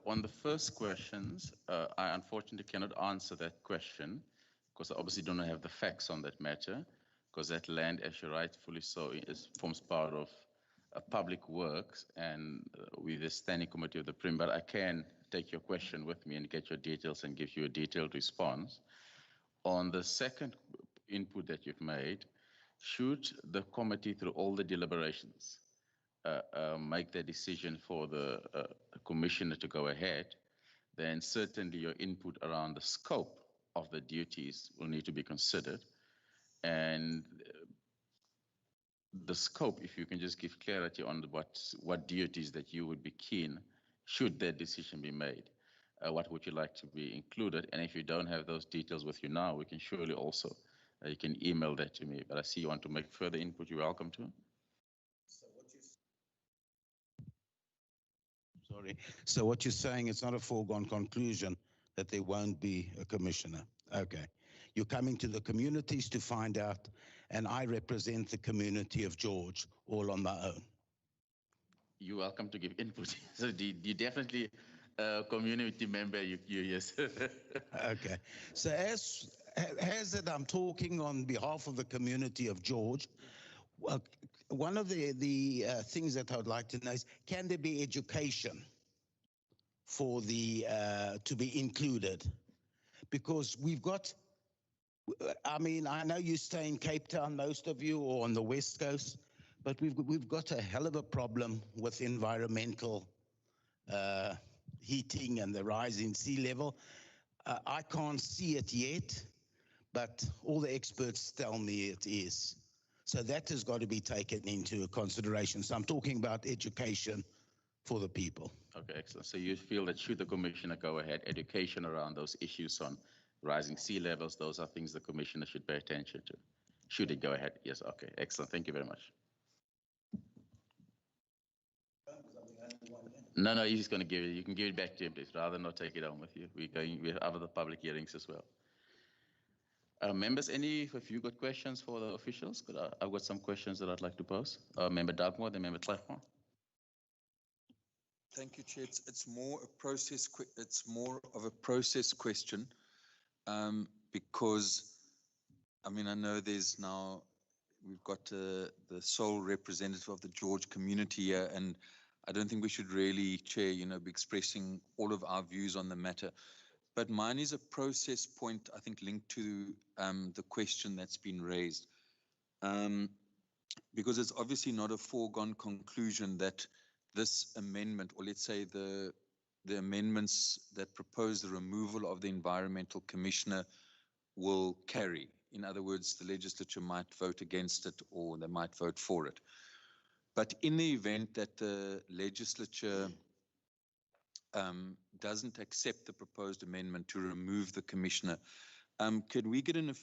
On the first questions, I unfortunately cannot answer that question because I obviously don't have the facts on that matter, because that land, as you rightfully so, forms part of public works and with the standing committee of the Prim. But I can take your question with me and get your details and give you a detailed response. On the second input that you've made, should the committee, through all the deliberations, make the decision for the commissioner to go ahead, then certainly your input around the scope of the duties will need to be considered. And the scope, if you can just give clarity on what duties that you would be keen, should that decision be made, what would you like to be included? And if you don't have those details with you now, we can surely also, you can email that to me, but I see you want to make further input, you're welcome to. Sorry. So what you're saying, it's not a foregone conclusion that there won't be a commissioner. Okay. You're coming to the communities to find out, and I represent the community of George all on my own. You're welcome to give input. So you definitely a community member, you yes. Okay. So as that I'm talking on behalf of the community of George, well, one of the things that I would like to know is, can there be education for the to be included? Because we've got, I mean, I know you stay in Cape Town, most of you, or on the West Coast, but we've got a hell of a problem with environmental heating and the rise in sea level. I can't see it yet, but all the experts tell me it is. So that has got to be taken into consideration. So I'm talking about education for the people. Okay, excellent. So you feel that should the commissioner go ahead, education around those issues on rising sea levels, those are things the commissioner should pay attention to. Should it go ahead? Yes, okay, excellent. Thank you very much. No, he's going to give it. You can give it back to him, please. Rather not take it on with you. We have other public hearings as well. Members, if you got questions for the officials? I've got some questions that I'd like to pose. Member Dagmore, then Member Kleinman. Thank you, Chair. It's more a process. It's more of a process question, because I mean I know there's now we've got the sole representative of the George community here, and I don't think we should really, Chair, be expressing all of our views on the matter. But mine is a process point, I think, linked to the question that's been raised, because it's obviously not a foregone conclusion that this amendment, or let's say the amendments that propose the removal of the environmental commissioner, will carry. In other words, the legislature might vote against it or they might vote for it. But in the event that the legislature doesn't accept the proposed amendment to remove the commissioner, could we get an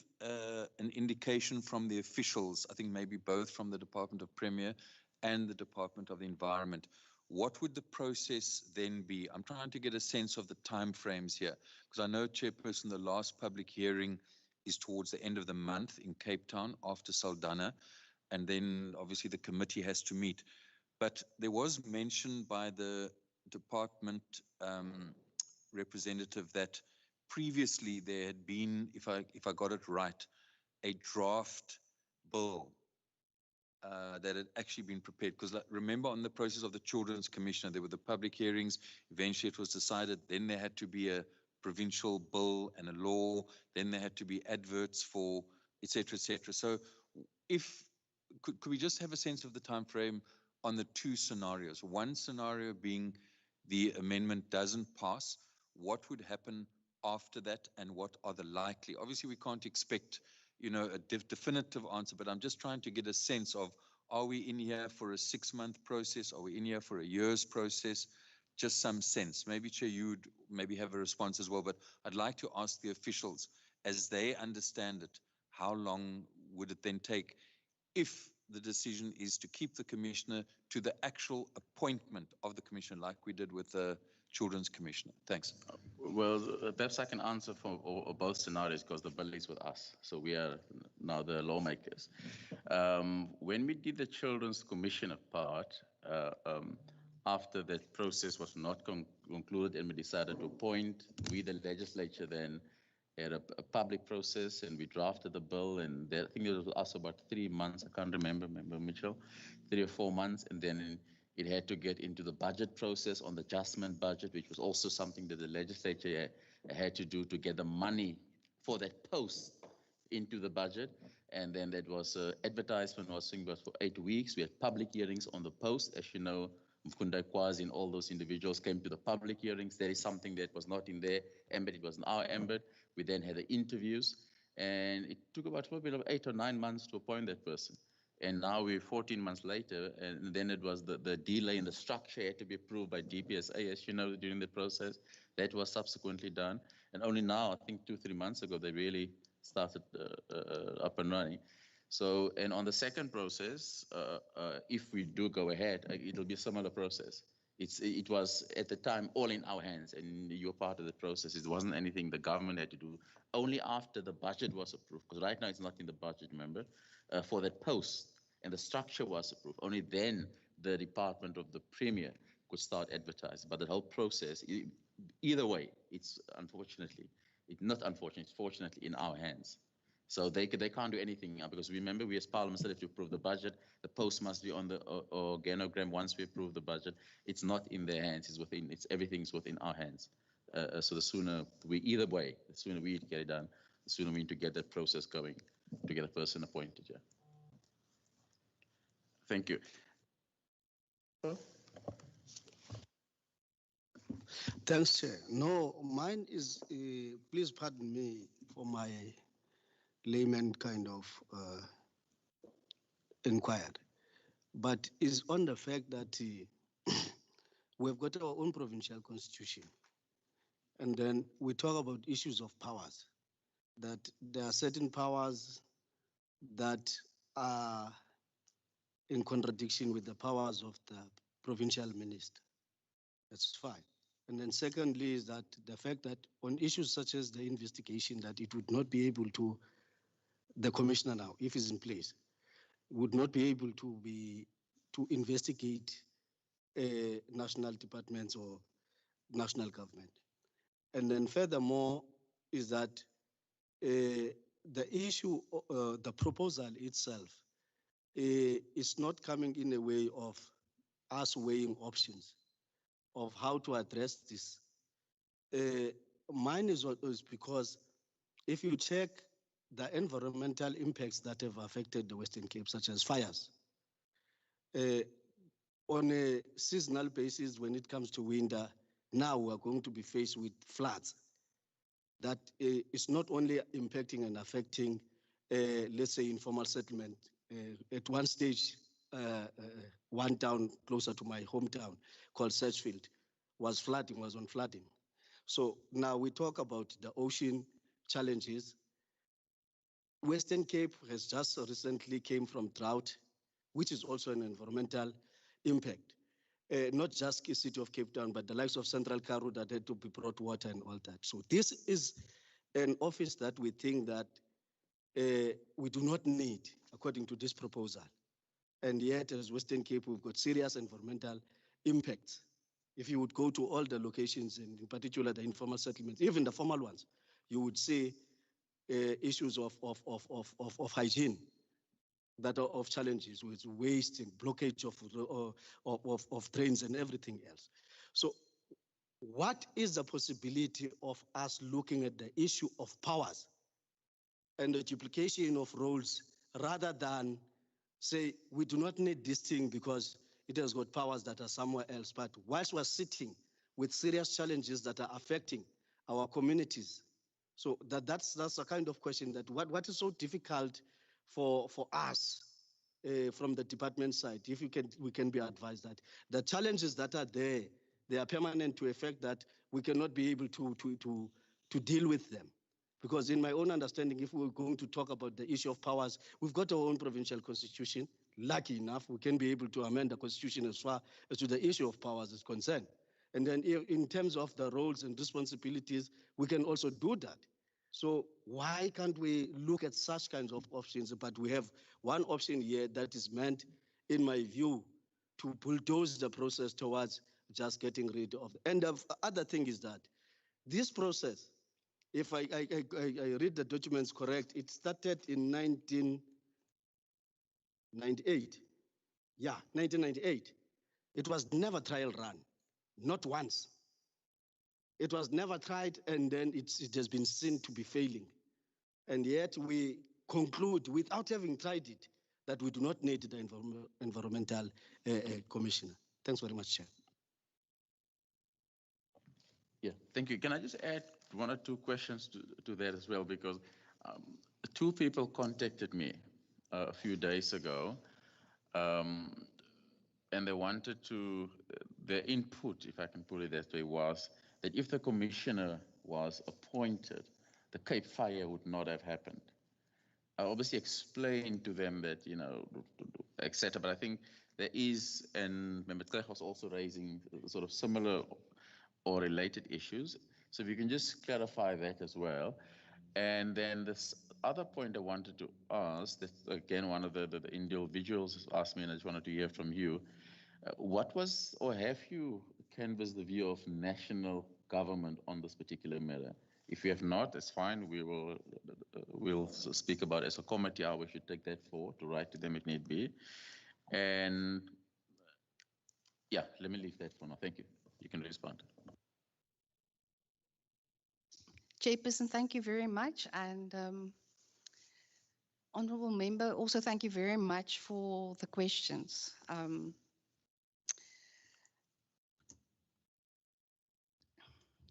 indication from the officials, I think maybe both from the Department of Premier and the Department of the Environment, what would the process then be? I'm trying to get a sense of the timeframes here, because I know, Chairperson, the last public hearing is towards the end of the month in Cape Town after Saldanha, and then obviously the committee has to meet. But there was mention by the department representative that previously there had been, if I got it right, a draft bill that had actually been prepared. Because remember, on the process of the Children's Commissioner, there were the public hearings. Eventually it was decided, then there had to be a provincial bill and a law, then there had to be adverts for, etc., etc. So could we just have a sense of the time frame on the two scenarios? One scenario being the amendment doesn't pass. What would happen after that, and what are the likely? Obviously, we can't expect, a definitive answer, but I'm just trying to get a sense of, are we in here for a 6-month process? Are we in here for a year's process? Just some sense. Maybe, Chair, you'd maybe have a response as well, but I'd like to ask the officials, as they understand it, how long would it then take if the decision is to keep the commissioner to the actual appointment of the commissioner, like we did with the Children's Commissioner? Thanks. Well, perhaps I can answer for both scenarios, because the bill is with us. So we are now the lawmakers. When we did the Children's Commissioner part, after that process was not concluded and we decided to appoint, we, the legislature, then had a public process, and we drafted the bill, and I think it was also about 3 months, I can't remember, Mitchell, 3 or 4 months, and then it had to get into the budget process on the adjustment budget, which was also something that the legislature had to do to get the money for that post into the budget. And then that was advertisement was for 8 weeks. We had public hearings on the post. As you know, Mfunda Kwazi and all those individuals came to the public hearings. There is something that was not in their ambit, it was in our ambit. We then had the interviews, and it took about probably 8 or 9 months to appoint that person. And now we're 14 months later, and then it was the delay in the structure had to be approved by DPSA, as you know, during the process. That was subsequently done. And only now, I think 2-3 months ago, they really started up and running. So, and on the second process, if we do go ahead, it'll be a similar process. It was at the time all in our hands, and you're part of the process. It wasn't anything the government had to do. Only after the budget was approved, because right now it's not in the budget, remember, for that post, and the structure was approved. Only then the Department of the Premier could start advertising. But the whole process, either way, it's unfortunately, not unfortunately, it's fortunately in our hands. So they can't do anything now, because remember, we as Parliament still have to approve the budget. The post must be on the organogram once we approve the budget. It's not in their hands. Everything's within our hands. So the sooner either way, the sooner we get it done, the sooner we need to get that process going to get a person appointed. Yeah. Thank you. Thanks, Chair. No, mine is, please pardon me for my layman kind of inquired, but is on the fact that we've got our own provincial constitution. And then we talk about issues of powers, that there are certain powers that are in contradiction with the powers of the provincial minister. That's fine. And then secondly is that the fact that on issues such as the investigation, that it would not be able to, the commissioner now, if he's in place, would not be able to investigate national departments or national government. And then furthermore is that the issue, the proposal itself is not coming in a way of us weighing options of how to address this. Mine is because if you check the environmental impacts that have affected the Western Cape, such as fires, on a seasonal basis, when it comes to winter, now we're going to be faced with floods that is not only impacting and affecting, let's say, informal settlement. At one stage, one town closer to my hometown called Sedgefield was on flooding. So now we talk about the ocean challenges. Western Cape has just recently came from drought, which is also an environmental impact. Not just the city of Cape Town, but the likes of Central Karoo that had to be brought water and all that. So this is an office that we think that we do not need, according to this proposal. And yet, as Western Cape, we've got serious environmental impacts. If you would go to all the locations, and in particular the informal settlements, even the formal ones, you would see issues of hygiene that are of challenges with waste and blockage of drains and everything else. So what is the possibility of us looking at the issue of powers and the duplication of roles, rather than say we do not need this thing because it has got powers that are somewhere else, but whilst we're sitting with serious challenges that are affecting our communities. So that's a kind of question, that what is so difficult for us from the department side, if we can be advised that the challenges that are there, they are permanent to effect that we cannot be able to deal with them. Because in my own understanding, if we're going to talk about the issue of powers, we've got our own provincial constitution. Lucky enough, we can be able to amend the constitution as far as to the issue of powers is concerned. And then in terms of the roles and responsibilities, we can also do that. So why can't we look at such kinds of options? But we have one option here that is meant, in my view, to bulldoze the process towards just getting rid of. And the other thing is that this process, if I read the documents correct, it started in 1998. Yeah, 1998. It was never trial run, not once. It was never tried, and then it has been seen to be failing. And yet we conclude, without having tried it, that we do not need the environmental commissioner. Thanks very much, Chair. Yeah, thank you. Can I just add one or two questions to that as well? Because um, two people contacted me a few days ago, um, and they wanted to, their input, if I can put it that way, was that if the commissioner was appointed, the Cape Fire would not have happened. I obviously explained to them that, you know, etc. But I think there is, and Member Clerk was also raising sort of similar or related issues. So if you can just clarify that as well. And then this other point I wanted to ask, that again, one of the individuals asked me, and I just wanted to hear from you. What was, or have you canvassed the view of national government on this particular matter? If you have not, it's fine. We will we'll speak about it as a committee how we should take that forward to write to them if need be. And yeah, let me leave that for now. Thank you. You can respond. Chairperson, thank you very much. And Honourable Member, also thank you very much for the questions.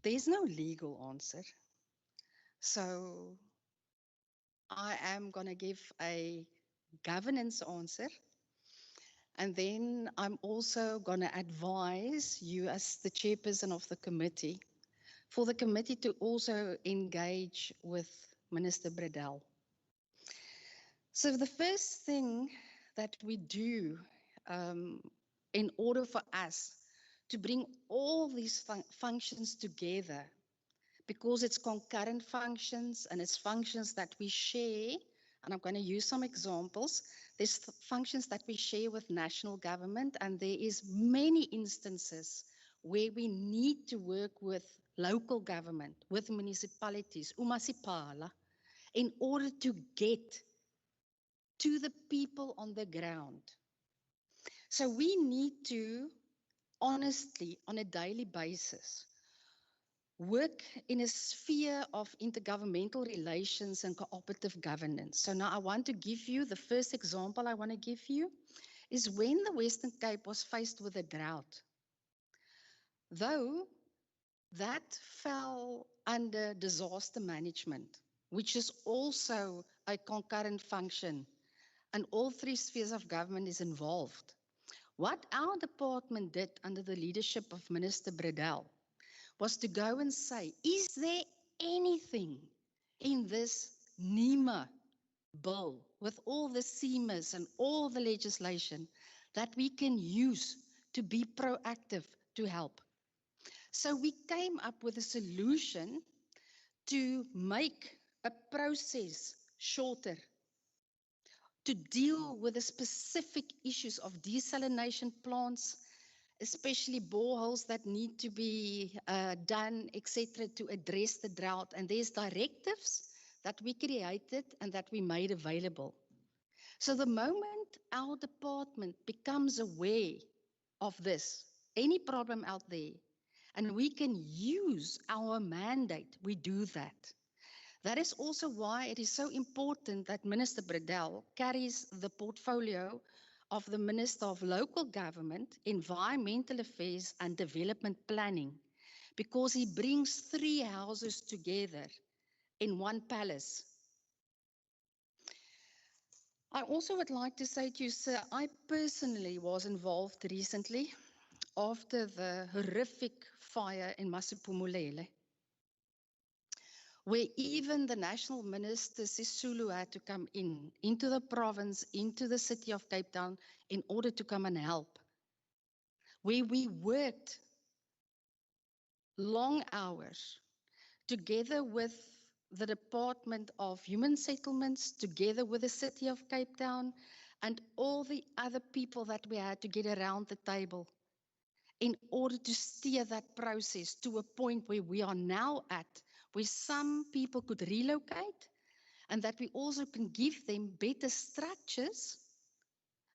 There's no legal answer. So I am going to give a governance answer. And then I'm also going to advise you as the chairperson of the committee for the committee to also engage with Minister Bredell. So the first thing that we do in order for us to bring all these functions together, because it's concurrent functions and it's functions that we share, and I'm going to use some examples. There's functions that we share with national government, and there is many instances where we need to work with local government, with municipalities, umasipala, in order to get to the people on the ground. So we need to, honestly, on a daily basis, work in a sphere of intergovernmental relations and cooperative governance. So now I want to give you, the first example I want to give you is when the Western Cape was faced with a drought. Though that fell under disaster management, which is also a concurrent function, and all three spheres of government is involved. What our department did under the leadership of Minister Bredell was to go and say, is there anything in this NEMA bill with all the SEMAs and all the legislation that we can use to be proactive to help? So we came up with a solution to make a process shorter, to deal with the specific issues of desalination plants, especially boreholes that need to be done, etc., to address the drought. And there's directives that we created and that we made available. So the moment our department becomes aware of this, any problem out there, and we can use our mandate, we do that. That is also why it is so important that Minister Bredell carries the portfolio of the Minister of Local Government, Environmental Affairs and Development Planning, because he brings three houses together in one palace. I also would like to say to you, sir, I personally was involved recently after the horrific fire in Masiphumelele, where even the national minister, Sisulu, had to come into the province, into the city of Cape Town, in order to come and help. Where we worked long hours together with the Department of Human Settlements, together with the city of Cape Town, and all the other people that we had to get around the table in order to steer that process to a point where we are now at, where some people could relocate, and that we also can give them better structures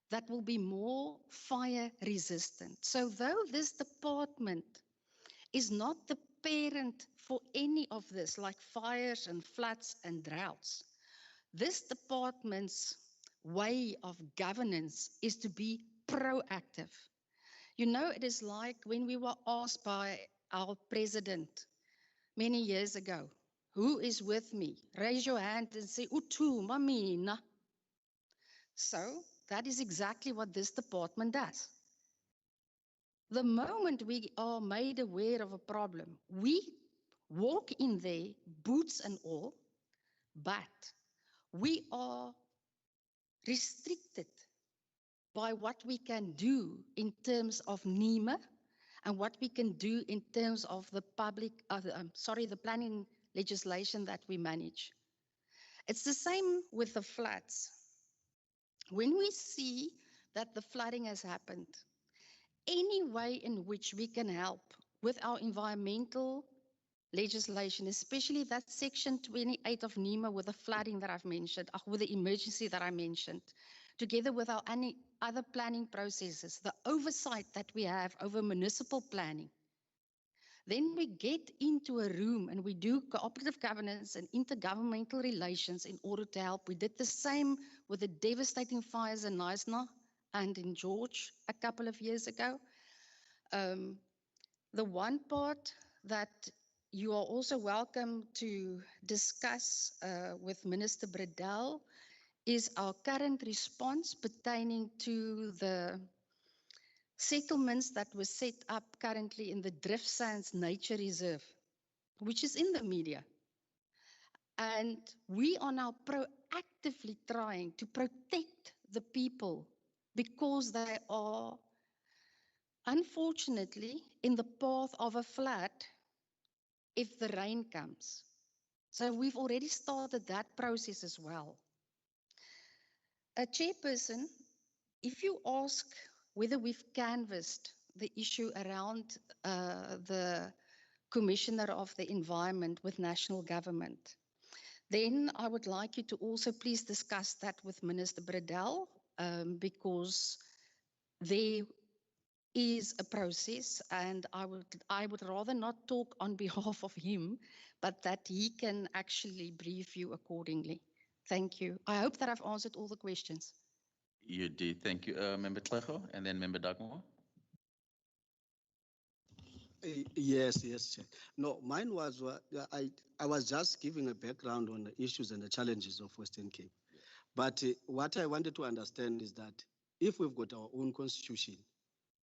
that will be more fire resistant. So though this department is not the parent for any of this, like fires and floods and droughts, this department's way of governance is to be proactive. You know, it is like when we were asked by our president many years ago, who is with me? Raise your hand and say, Utu, mamina. So that is exactly what this department does. The moment we are made aware of a problem, we walk in there, boots and all, but we are restricted by what we can do in terms of NEMA and what we can do in terms of the the planning legislation that we manage. It's the same with the floods. When we see that the flooding has happened, any way in which we can help with our environmental legislation, especially that section 28 of NEMA with the flooding that I've mentioned, with the emergency that I mentioned, together with our other planning processes, the oversight that we have over municipal planning. Then we get into a room and we do cooperative governance and intergovernmental relations in order to help. We did the same with the devastating fires in Knysna and in George a couple of years ago. The one part that you are also welcome to discuss with Minister Bredell is our current response pertaining to the settlements that were set up currently in the Drift Sands Nature Reserve, which is in the media. And we are now proactively trying to protect the people because they are unfortunately in the path of a flood if the rain comes. So we've already started that process as well. A chairperson, if you ask whether we've canvassed the issue around the Commissioner of the Environment with national government, then I would like you to also please discuss that with Minister Bredell, because there is a process, and I would rather not talk on behalf of him, but that he can actually brief you accordingly. Thank you. I hope that I've answered all the questions. You did. Thank you. Member Tlecho, and then Member Dagmore. Yes. Chair. No, mine was, I was just giving a background on the issues and the challenges of Western Cape. But what I wanted to understand is that if we've got our own constitution,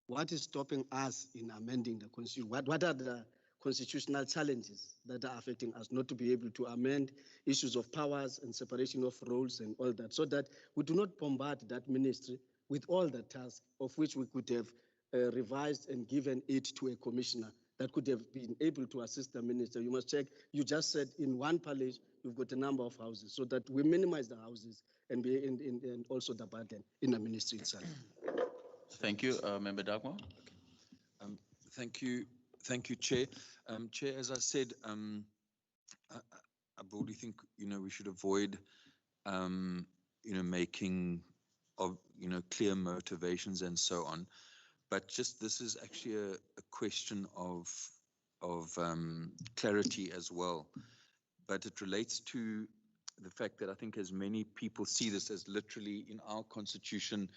what is stopping us in amending the constitution? What are the constitutional challenges that are affecting us not to be able to amend issues of powers and separation of roles and all that, so that we do not bombard that ministry with all the tasks of which we could have revised and given it to a commissioner that could have been able to assist the minister. You must check, you just said in one parish, you've got a number of houses, so that we minimize the houses and also the burden in the ministry itself. Thank you, Member Dagmore. Thank you, Chair. Chair, as I said, I broadly think, we should avoid, making of, clear motivations and so on. But just this is actually a question of clarity as well. But it relates to the fact that I think as many people see this as literally in our constitution,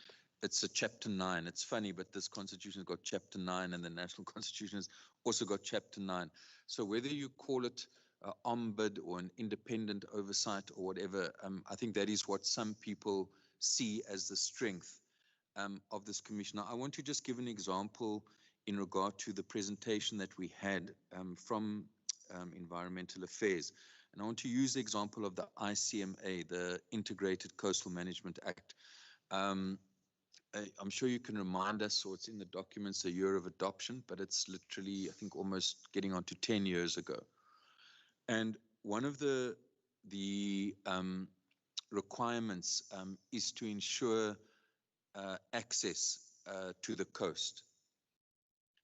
it's a chapter 9. It's funny, but this constitution has got chapter 9 and the national constitution has also got chapter 9. So whether you call it ombud or an independent oversight or whatever, I think that is what some people see as the strength of this commission. Now, I want to just give an example in regard to the presentation that we had from Environmental Affairs. And I want to use the example of the ICMA, the Integrated Coastal Management Act. I'm sure you can remind us, or it's in the documents, the year of adoption, but it's literally, I think, almost getting on to 10 years ago. And one of the requirements is to ensure access to the coast.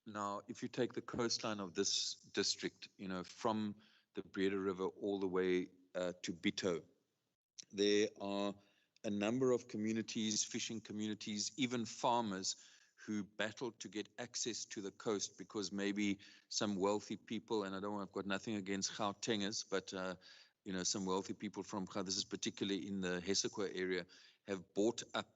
Now, if you take the coastline of this district, from the Breda River all the way to Bito, there are a number of communities, fishing communities, even farmers who battled to get access to the coast because maybe some wealthy people, and I've got nothing against Gautengers, but some wealthy people from, this is particularly in the Hessequa area, have bought up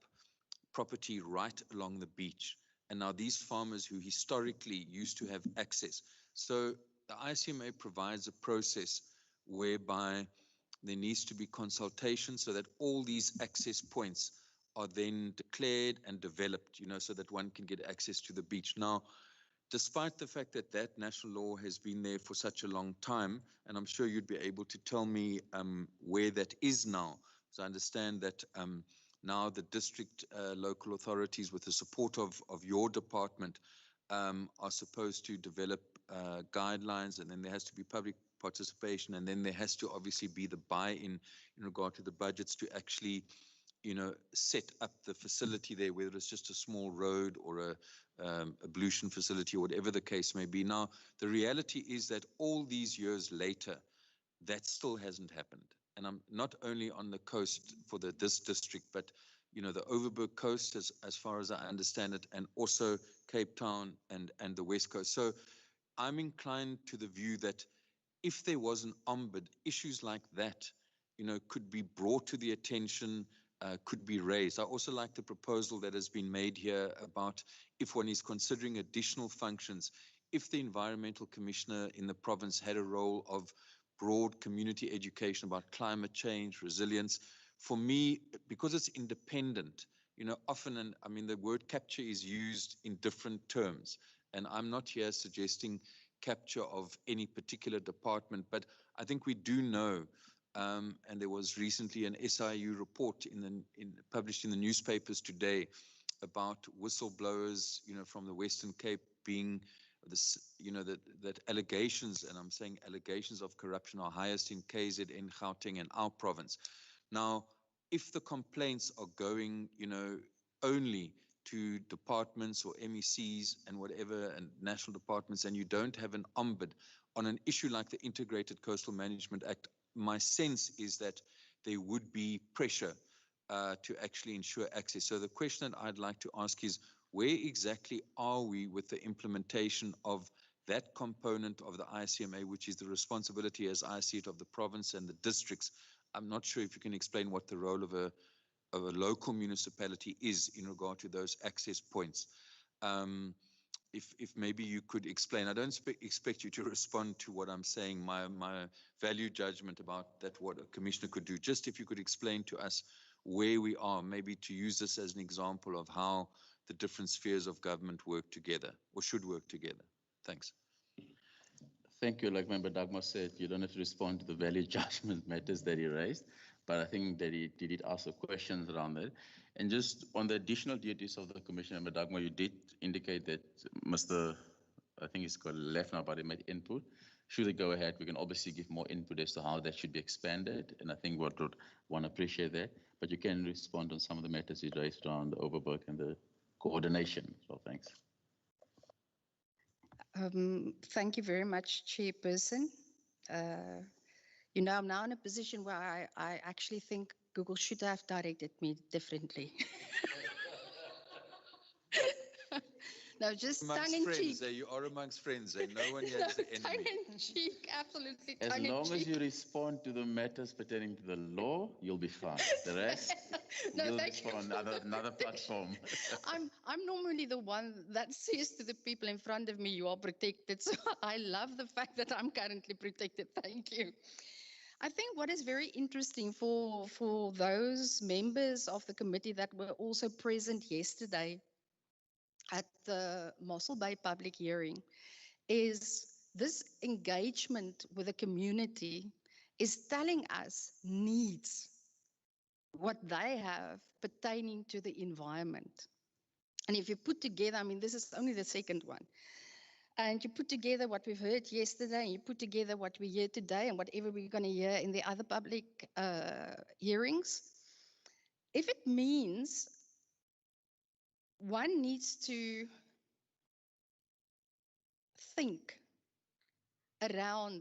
property right along the beach. And now these farmers who historically used to have access. So the ICMA provides a process whereby there needs to be consultation so that all these access points are then declared and developed, so that one can get access to the beach. Now, despite the fact that that national law has been there for such a long time, and I'm sure you'd be able to tell me where that is now, because I understand that now the district local authorities, with the support of your department, are supposed to develop guidelines, and then there has to be public participation, and then there has to obviously be the buy-in in regard to the budgets to actually set up the facility there, whether it's just a small road or a ablution facility or whatever the case may be. Now, the reality is that all these years later, that still hasn't happened. And I'm not only on the coast for this district, but the Overberg coast, as far as I understand it, and also Cape Town and the West Coast. So I'm inclined to the view that if there was an ombud, issues like that, could be brought to the attention, could be raised. I also like the proposal that has been made here about if one is considering additional functions, if the environmental commissioner in the province had a role of broad community education about climate change, resilience. For me, because it's independent, often, and I mean, the word capture is used in different terms, and I'm not here suggesting capture of any particular department, but I think we do know, and there was recently an SIU report published in the newspapers today about whistleblowers, from the Western Cape being this, that allegations, and I'm saying allegations of corruption are highest in KZN, Gauteng, and our province. Now, if the complaints are going, only to departments or MECs and whatever, and national departments, and you don't have an ombud on an issue like the Integrated Coastal Management Act, my sense is that there would be pressure to actually ensure access. So the question that I'd like to ask is, where exactly are we with the implementation of that component of the ICMA, which is the responsibility, as I see it, of the province and the districts? I'm not sure if you can explain what the role of a local municipality is in regard to those access points. If maybe you could explain, I don't expect you to respond to what I'm saying, my value judgment about that, what a commissioner could do. Just if you could explain to us where we are, maybe to use this as an example of how the different spheres of government work together or should work together. Thanks. Thank you. Like Member Dagmar said, you don't have to respond to the value judgment matters that he raised, but I think that he did ask questions around that. And just on the additional duties of the Commissioner, Member Dagmar, you did indicate that I think he's got left now, but he made input. Should they go ahead, we can obviously give more input as to how that should be expanded, and I think what would want to appreciate that. But you can respond on some of the matters you raised around the Overberg and the coordination. So thanks. Thank you very much, Chairperson. I'm now in a position where I actually think Google should have directed me differently. No, just tongue in cheek. You are amongst friends. No one here is the enemy. Tongue in cheek, absolutely As tongue in cheek. long as you respond to the matters pertaining to the law, you'll be fine. The rest, you'll respond on another platform. I'm normally the one that says to the people in front of me, you are protected. So I love the fact that I'm currently protected. Thank you. I think what is very interesting for those members of the committee that were also present yesterday at the Mossel Bay public hearing is this engagement with the community is telling us needs, what they have pertaining to the environment. And if you put together, I mean, this is only the second one, and you put together what we've heard yesterday, and you put together what we hear today and whatever we're going to hear in the other public hearings, if it means one needs to think around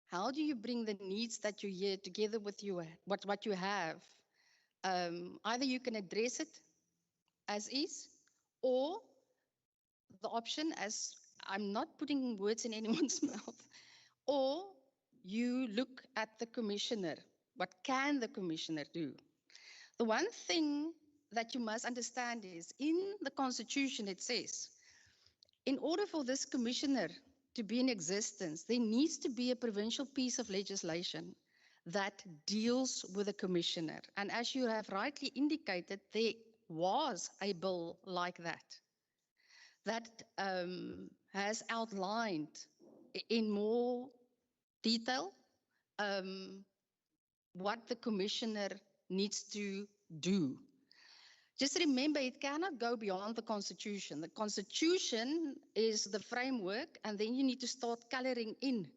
how do you bring the needs that you hear together with what you have. Either you can address it as is, or the option, as I'm not putting words in anyone's mouth, or you look at the commissioner. What can the commissioner do? The one thing that you must understand is in the Constitution, it says, in order for this commissioner to be in existence, there needs to be a provincial piece of legislation that deals with a commissioner. And as you have rightly indicated, there was a bill like that has outlined in more detail what the commissioner needs to do. Just remember, it cannot go beyond the Constitution. The Constitution is the framework, and then you need to start coloring in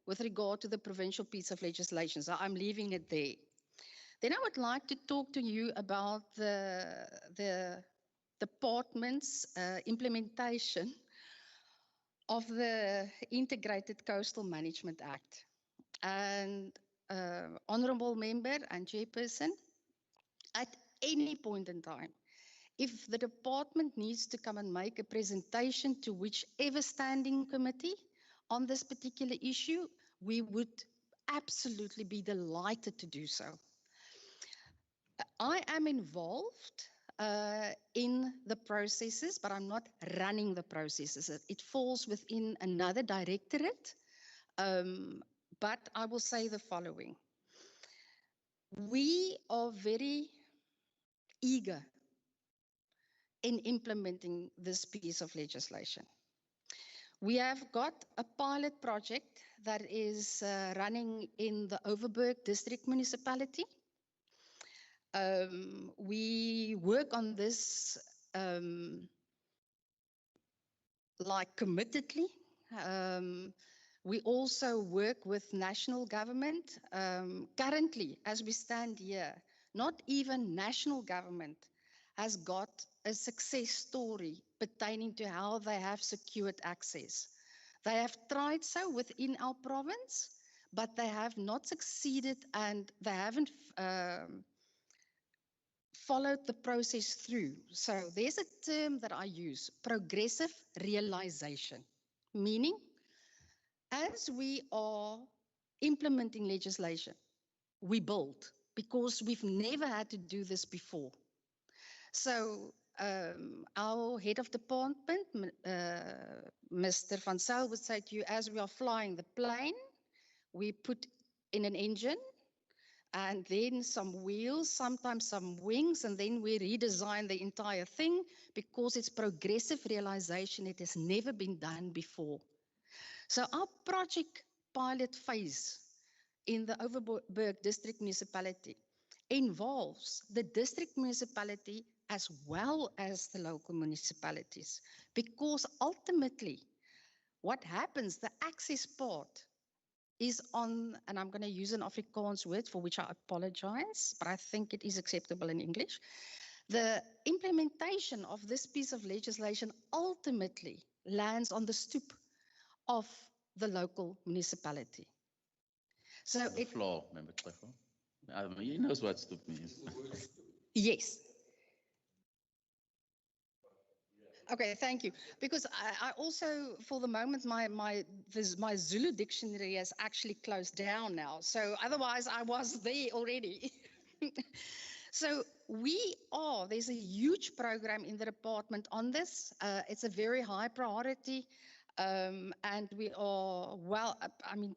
with regard to the provincial piece of legislation. So I'm leaving it there. Then I would like to talk to you about the department's implementation of the Integrated Coastal Management Act. And honorable member and chairperson, at any point in time, if the department needs to come and make a presentation to whichever standing committee on this particular issue, we would absolutely be delighted to do so. I am involved in the processes, but I'm not running the processes. It falls within another directorate. But I will say the following. We are very eager in implementing this piece of legislation. We have got a pilot project that is running in the Overberg District Municipality. We work on this like committedly. We also work with national government. Currently, as we stand here, not even national government has got a success story pertaining to how they have secured access. They have tried so within our province, but they have not succeeded and they haven't followed the process through. So there's a term that I use, progressive realization, meaning as we are implementing legislation, we build because we've never had to do this before. So our head of department, Mr. Van Zyl, would say to you, as we are flying the plane, we put in an engine and then some wheels, sometimes some wings, and then we redesign the entire thing because it's progressive realization. It has never been done before. So our project pilot phase in the Overberg District Municipality involves the district municipality as well as the local municipalities, because ultimately what happens, the access part is on, and I'm going to use an Afrikaans word for which I apologize, but I think it is acceptable in English. The implementation of this piece of legislation ultimately lands on the stoop of the local municipality. So The floor, Member Clifford. He knows what stoop means. Yes. Okay, thank you. Because I also, for the moment, my Zulu dictionary has actually closed down now. So otherwise, I was there already. So there's a huge program in the department on this. It's a very high priority. And we are,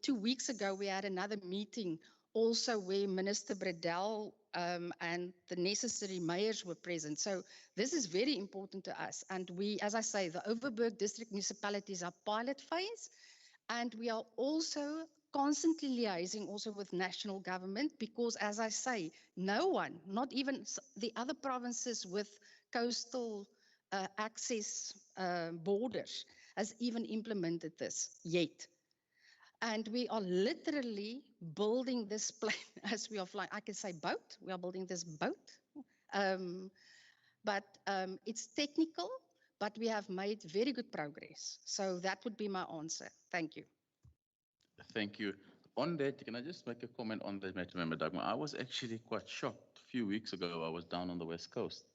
2 weeks ago, we had another meeting also where Minister Bredell and the necessary mayors were present. So this is very important to us. And we, as I say, the Overberg District Municipalities are pilot phase. And we are also constantly liaising also with national government because, as I say, no one, not even the other provinces with coastal access borders, has even implemented this yet. And we are literally building this plane as we are flying. I can say boat. We are building this boat. But it's technical, but we have made very good progress. So that would be my answer. Thank you. Thank you. On that, can I just make a comment on that matter, Member Dagmar? I was actually quite shocked. A few weeks ago, I was down on the West Coast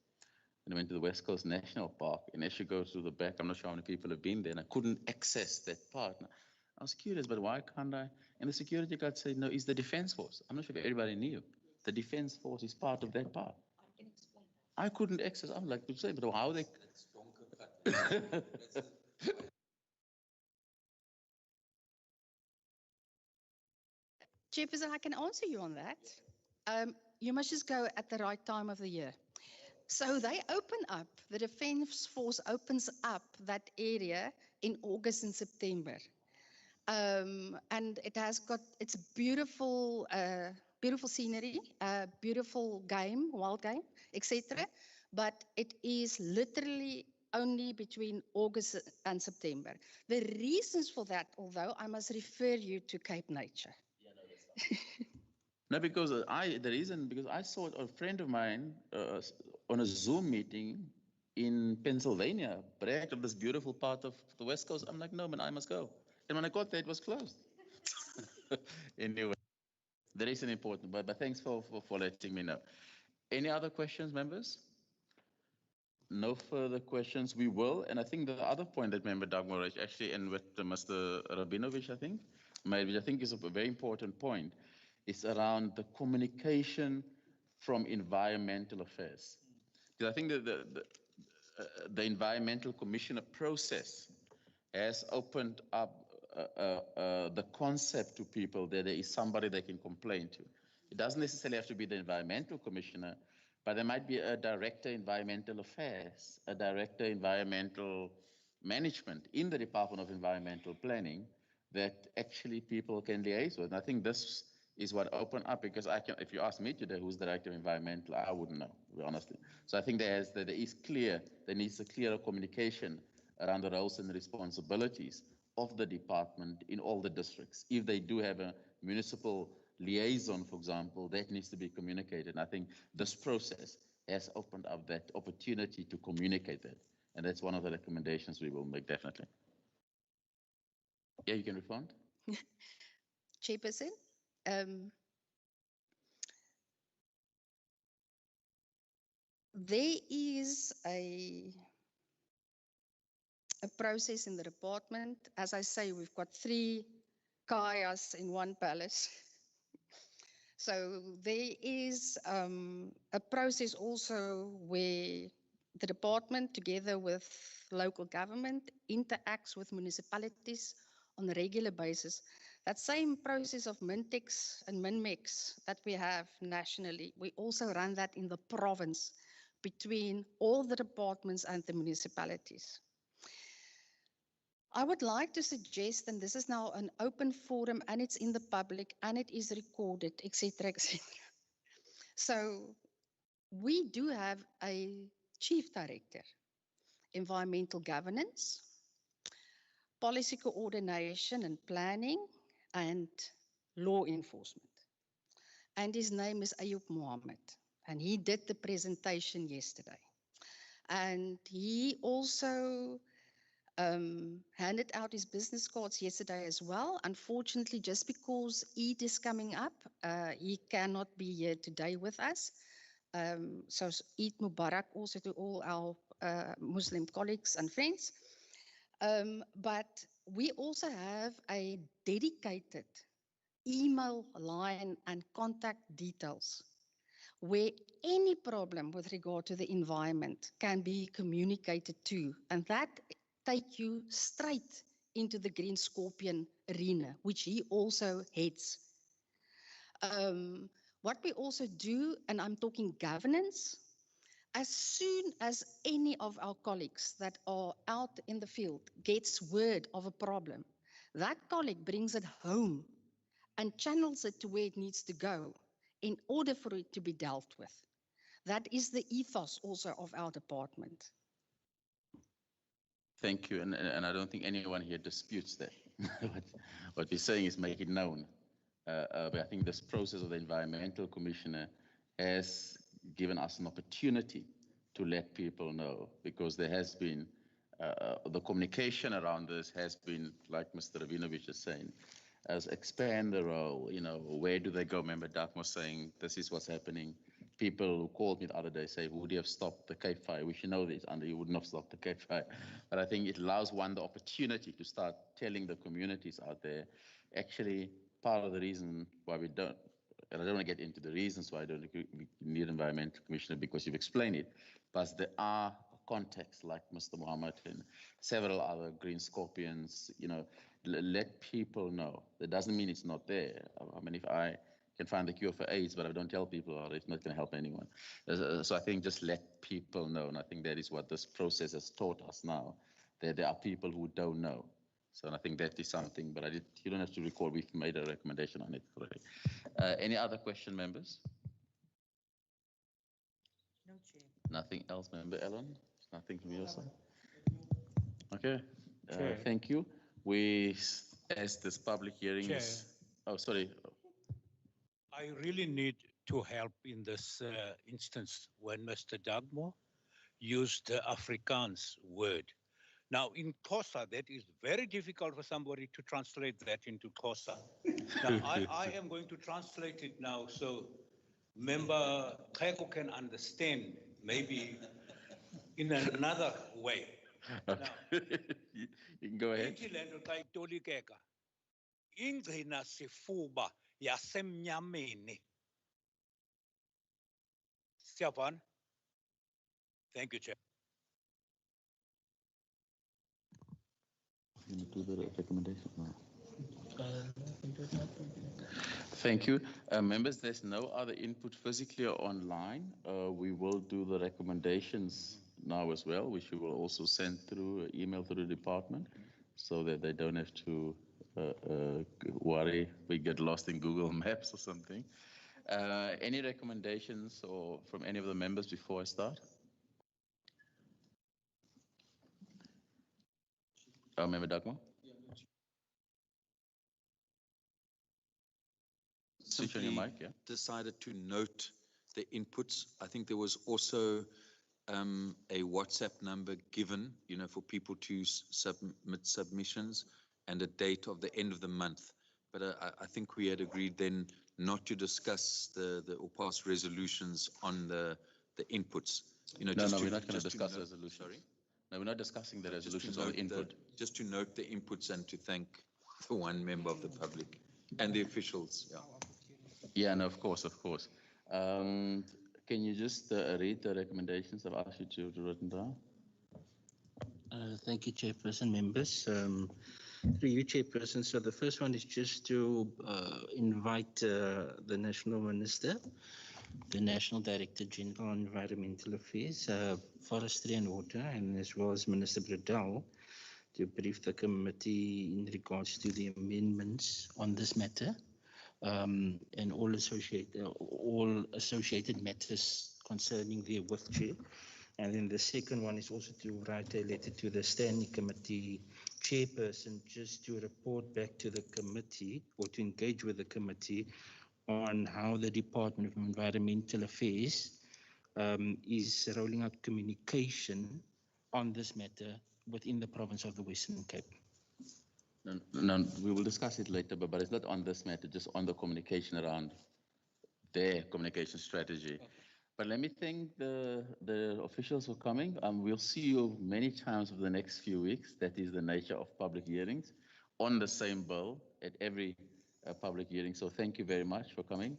and I went to the West Coast National Park. And as you go through the back, I'm not sure how many people have been there, and I couldn't access that part. I was curious, but why can't I? And the security guard said, no, it's the Defense Force. I'm not sure if everybody knew. The Defense Force is part of that part. I can explain. I couldn't access. I'm like, to say, but how they? Chairperson, I can answer you on that. You must just go at the right time of the year. So they open up, the Defence Force opens up that area in August and September. And it has got, it's beautiful, beautiful scenery, beautiful game, wild game, etc. But it is literally only between August and September. The reasons for that, although I must refer you to Cape Nature. No, because the reason, because I saw a friend of mine on a Zoom meeting in Pennsylvania, bragged of this beautiful part of the West Coast. I'm like, no, man, I must go. And when I got there, it was closed. Anyway, there is an important, but thanks for letting me know. Any other questions, members? No further questions. We will, and I think the other point that Member Dagmar raised, actually, and with Mr. Rabinovich, I think, which I think is a very important point, is around the communication from environmental affairs. Because I think that the environmental commissioner process has opened up the concept to people that there is somebody they can complain to. It doesn't necessarily have to be the environmental commissioner, but there might be a director environmental affairs, a director environmental management in the Department of Environmental Planning that actually people can liaise with. And I think this is what opened up, because I can, if you ask me today who's director of environmental, I wouldn't know, honestly. So I think there needs a clearer communication around the roles and responsibilities of the department in all the districts. If they do have a municipal liaison, for example, that needs to be communicated. And I think this process has opened up that opportunity to communicate that. And that's one of the recommendations we will make, definitely. Yeah, you can respond. Chairperson, there is a process in the department. As I say, we've got 3 kayas in one palace. So there is a process also where the department, together with local government, interacts with municipalities on a regular basis. That same process of Mintex and Minmex that we have nationally, we also run that in the province between all the departments and the municipalities. I would like to suggest, and this is now an open forum and it's in the public and it is recorded, etc., etc. So we do have a chief director, environmental governance, policy coordination and planning, and law enforcement. And his name is Ayub Mohammed, and he did the presentation yesterday. And he also handed out his business cards yesterday as well. Unfortunately, just because Eid is coming up, he cannot be here today with us. So Eid Mubarak also to all our Muslim colleagues and friends. But we also have a dedicated email line and contact details where any problem with regard to the environment can be communicated to. And that take you straight into the Green Scorpion arena, which he also heads. What we also do, and I'm talking governance, as soon as any of our colleagues that are out in the field gets word of a problem, that colleague brings it home and channels it to where it needs to go in order for it to be dealt with. That is the ethos also of our department. Thank you, and I don't think anyone here disputes that. What we're saying is make it known. But I think this process of the environmental commissioner has given us an opportunity to let people know, because there has been the communication around this has been, like Mr. Rabinovich is saying, as expand the role, where do they go? Remember, Doc was saying, this is what's happening. People who called me the other day say, would you have stopped the Cape Fire? We should know this, and you wouldn't have stopped the Cape Fire. But I think it allows one the opportunity to start telling the communities out there. Actually, part of the reason why we don't And I don't want to get into the reasons why I don't we need environmental commissioner because you've explained it. But there are contexts like Mr. Mohammed and several other green scorpions, you know, let people know. That doesn't mean it's not there. I mean, if I can find the cure for AIDS, but I don't tell people about it, it's not going to help anyone. So I think just let people know. And I think that is what this process has taught us now, that there are people who don't know. So I think that is something, but you don't have to recall, we've made a recommendation on it already. Any other question, members? No, Chair. Nothing else, Member Ellen? Nothing from your side? Okay, Chair. thank you. As this public hearing is, oh, sorry. I really need to help in this instance when Mr. Dagmo used the Afrikaans word. Now, in Xhosa, that is very difficult for somebody to translate that into Xhosa. Now, I am going to translate it now so Member Keko can understand maybe in another way. Okay. You can go ahead. Ithi le nto xa itolikeka, ingcina sifuba yasemnyameni. Siyavana? Thank you, Chair. You do the recommendation now. Thank you. Members, there's no other input physically or online. We will do the recommendations now as well, which we will also send through email to the department so that they don't have to worry we get lost in Google Maps or something. Any recommendations or from any of the members before I start? Member Dagmo? Switch on your mic, yeah. Decided to note the inputs. I think there was also a WhatsApp number given, you know, for people to submit submissions and a date of the end of the month. But I think we had agreed then not to discuss or pass resolutions on the inputs. You know, No, we're not going to discuss resolutions. Sorry? No, we're not discussing the resolutions or the input. Just to note the inputs and to thank the one member of the public and the officials, yeah. Yeah, no, of course, of course. Can you just read the recommendations I've asked you to written down? Thank you, Chairperson, members. Through you, Chairperson. So the first one is just to invite the National Minister, the National Director General on Environmental Affairs, Forestry and Water, and as well as Minister Bradell to brief the committee in regards to the amendments on this matter. And all associated matters concerning the with Chair. And then the second one is also to write a letter to the Standing Committee Chairperson just to report back to the committee or to engage with the committee on how the Department of Environmental Affairs is rolling out communication on this matter within the province of the Western Cape. No, we will discuss it later, but it's not on this matter, just on the communication around their communication strategy. Okay. But let me thank the officials for coming. We'll see you many times over the next few weeks. That is the nature of public hearings on the same bill at every public hearing. So thank you very much for coming.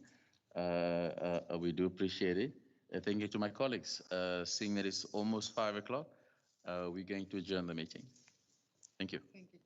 We do appreciate it. Thank you to my colleagues. Seeing that it's almost 5 o'clock, we're going to adjourn the meeting. Thank you. Thank you.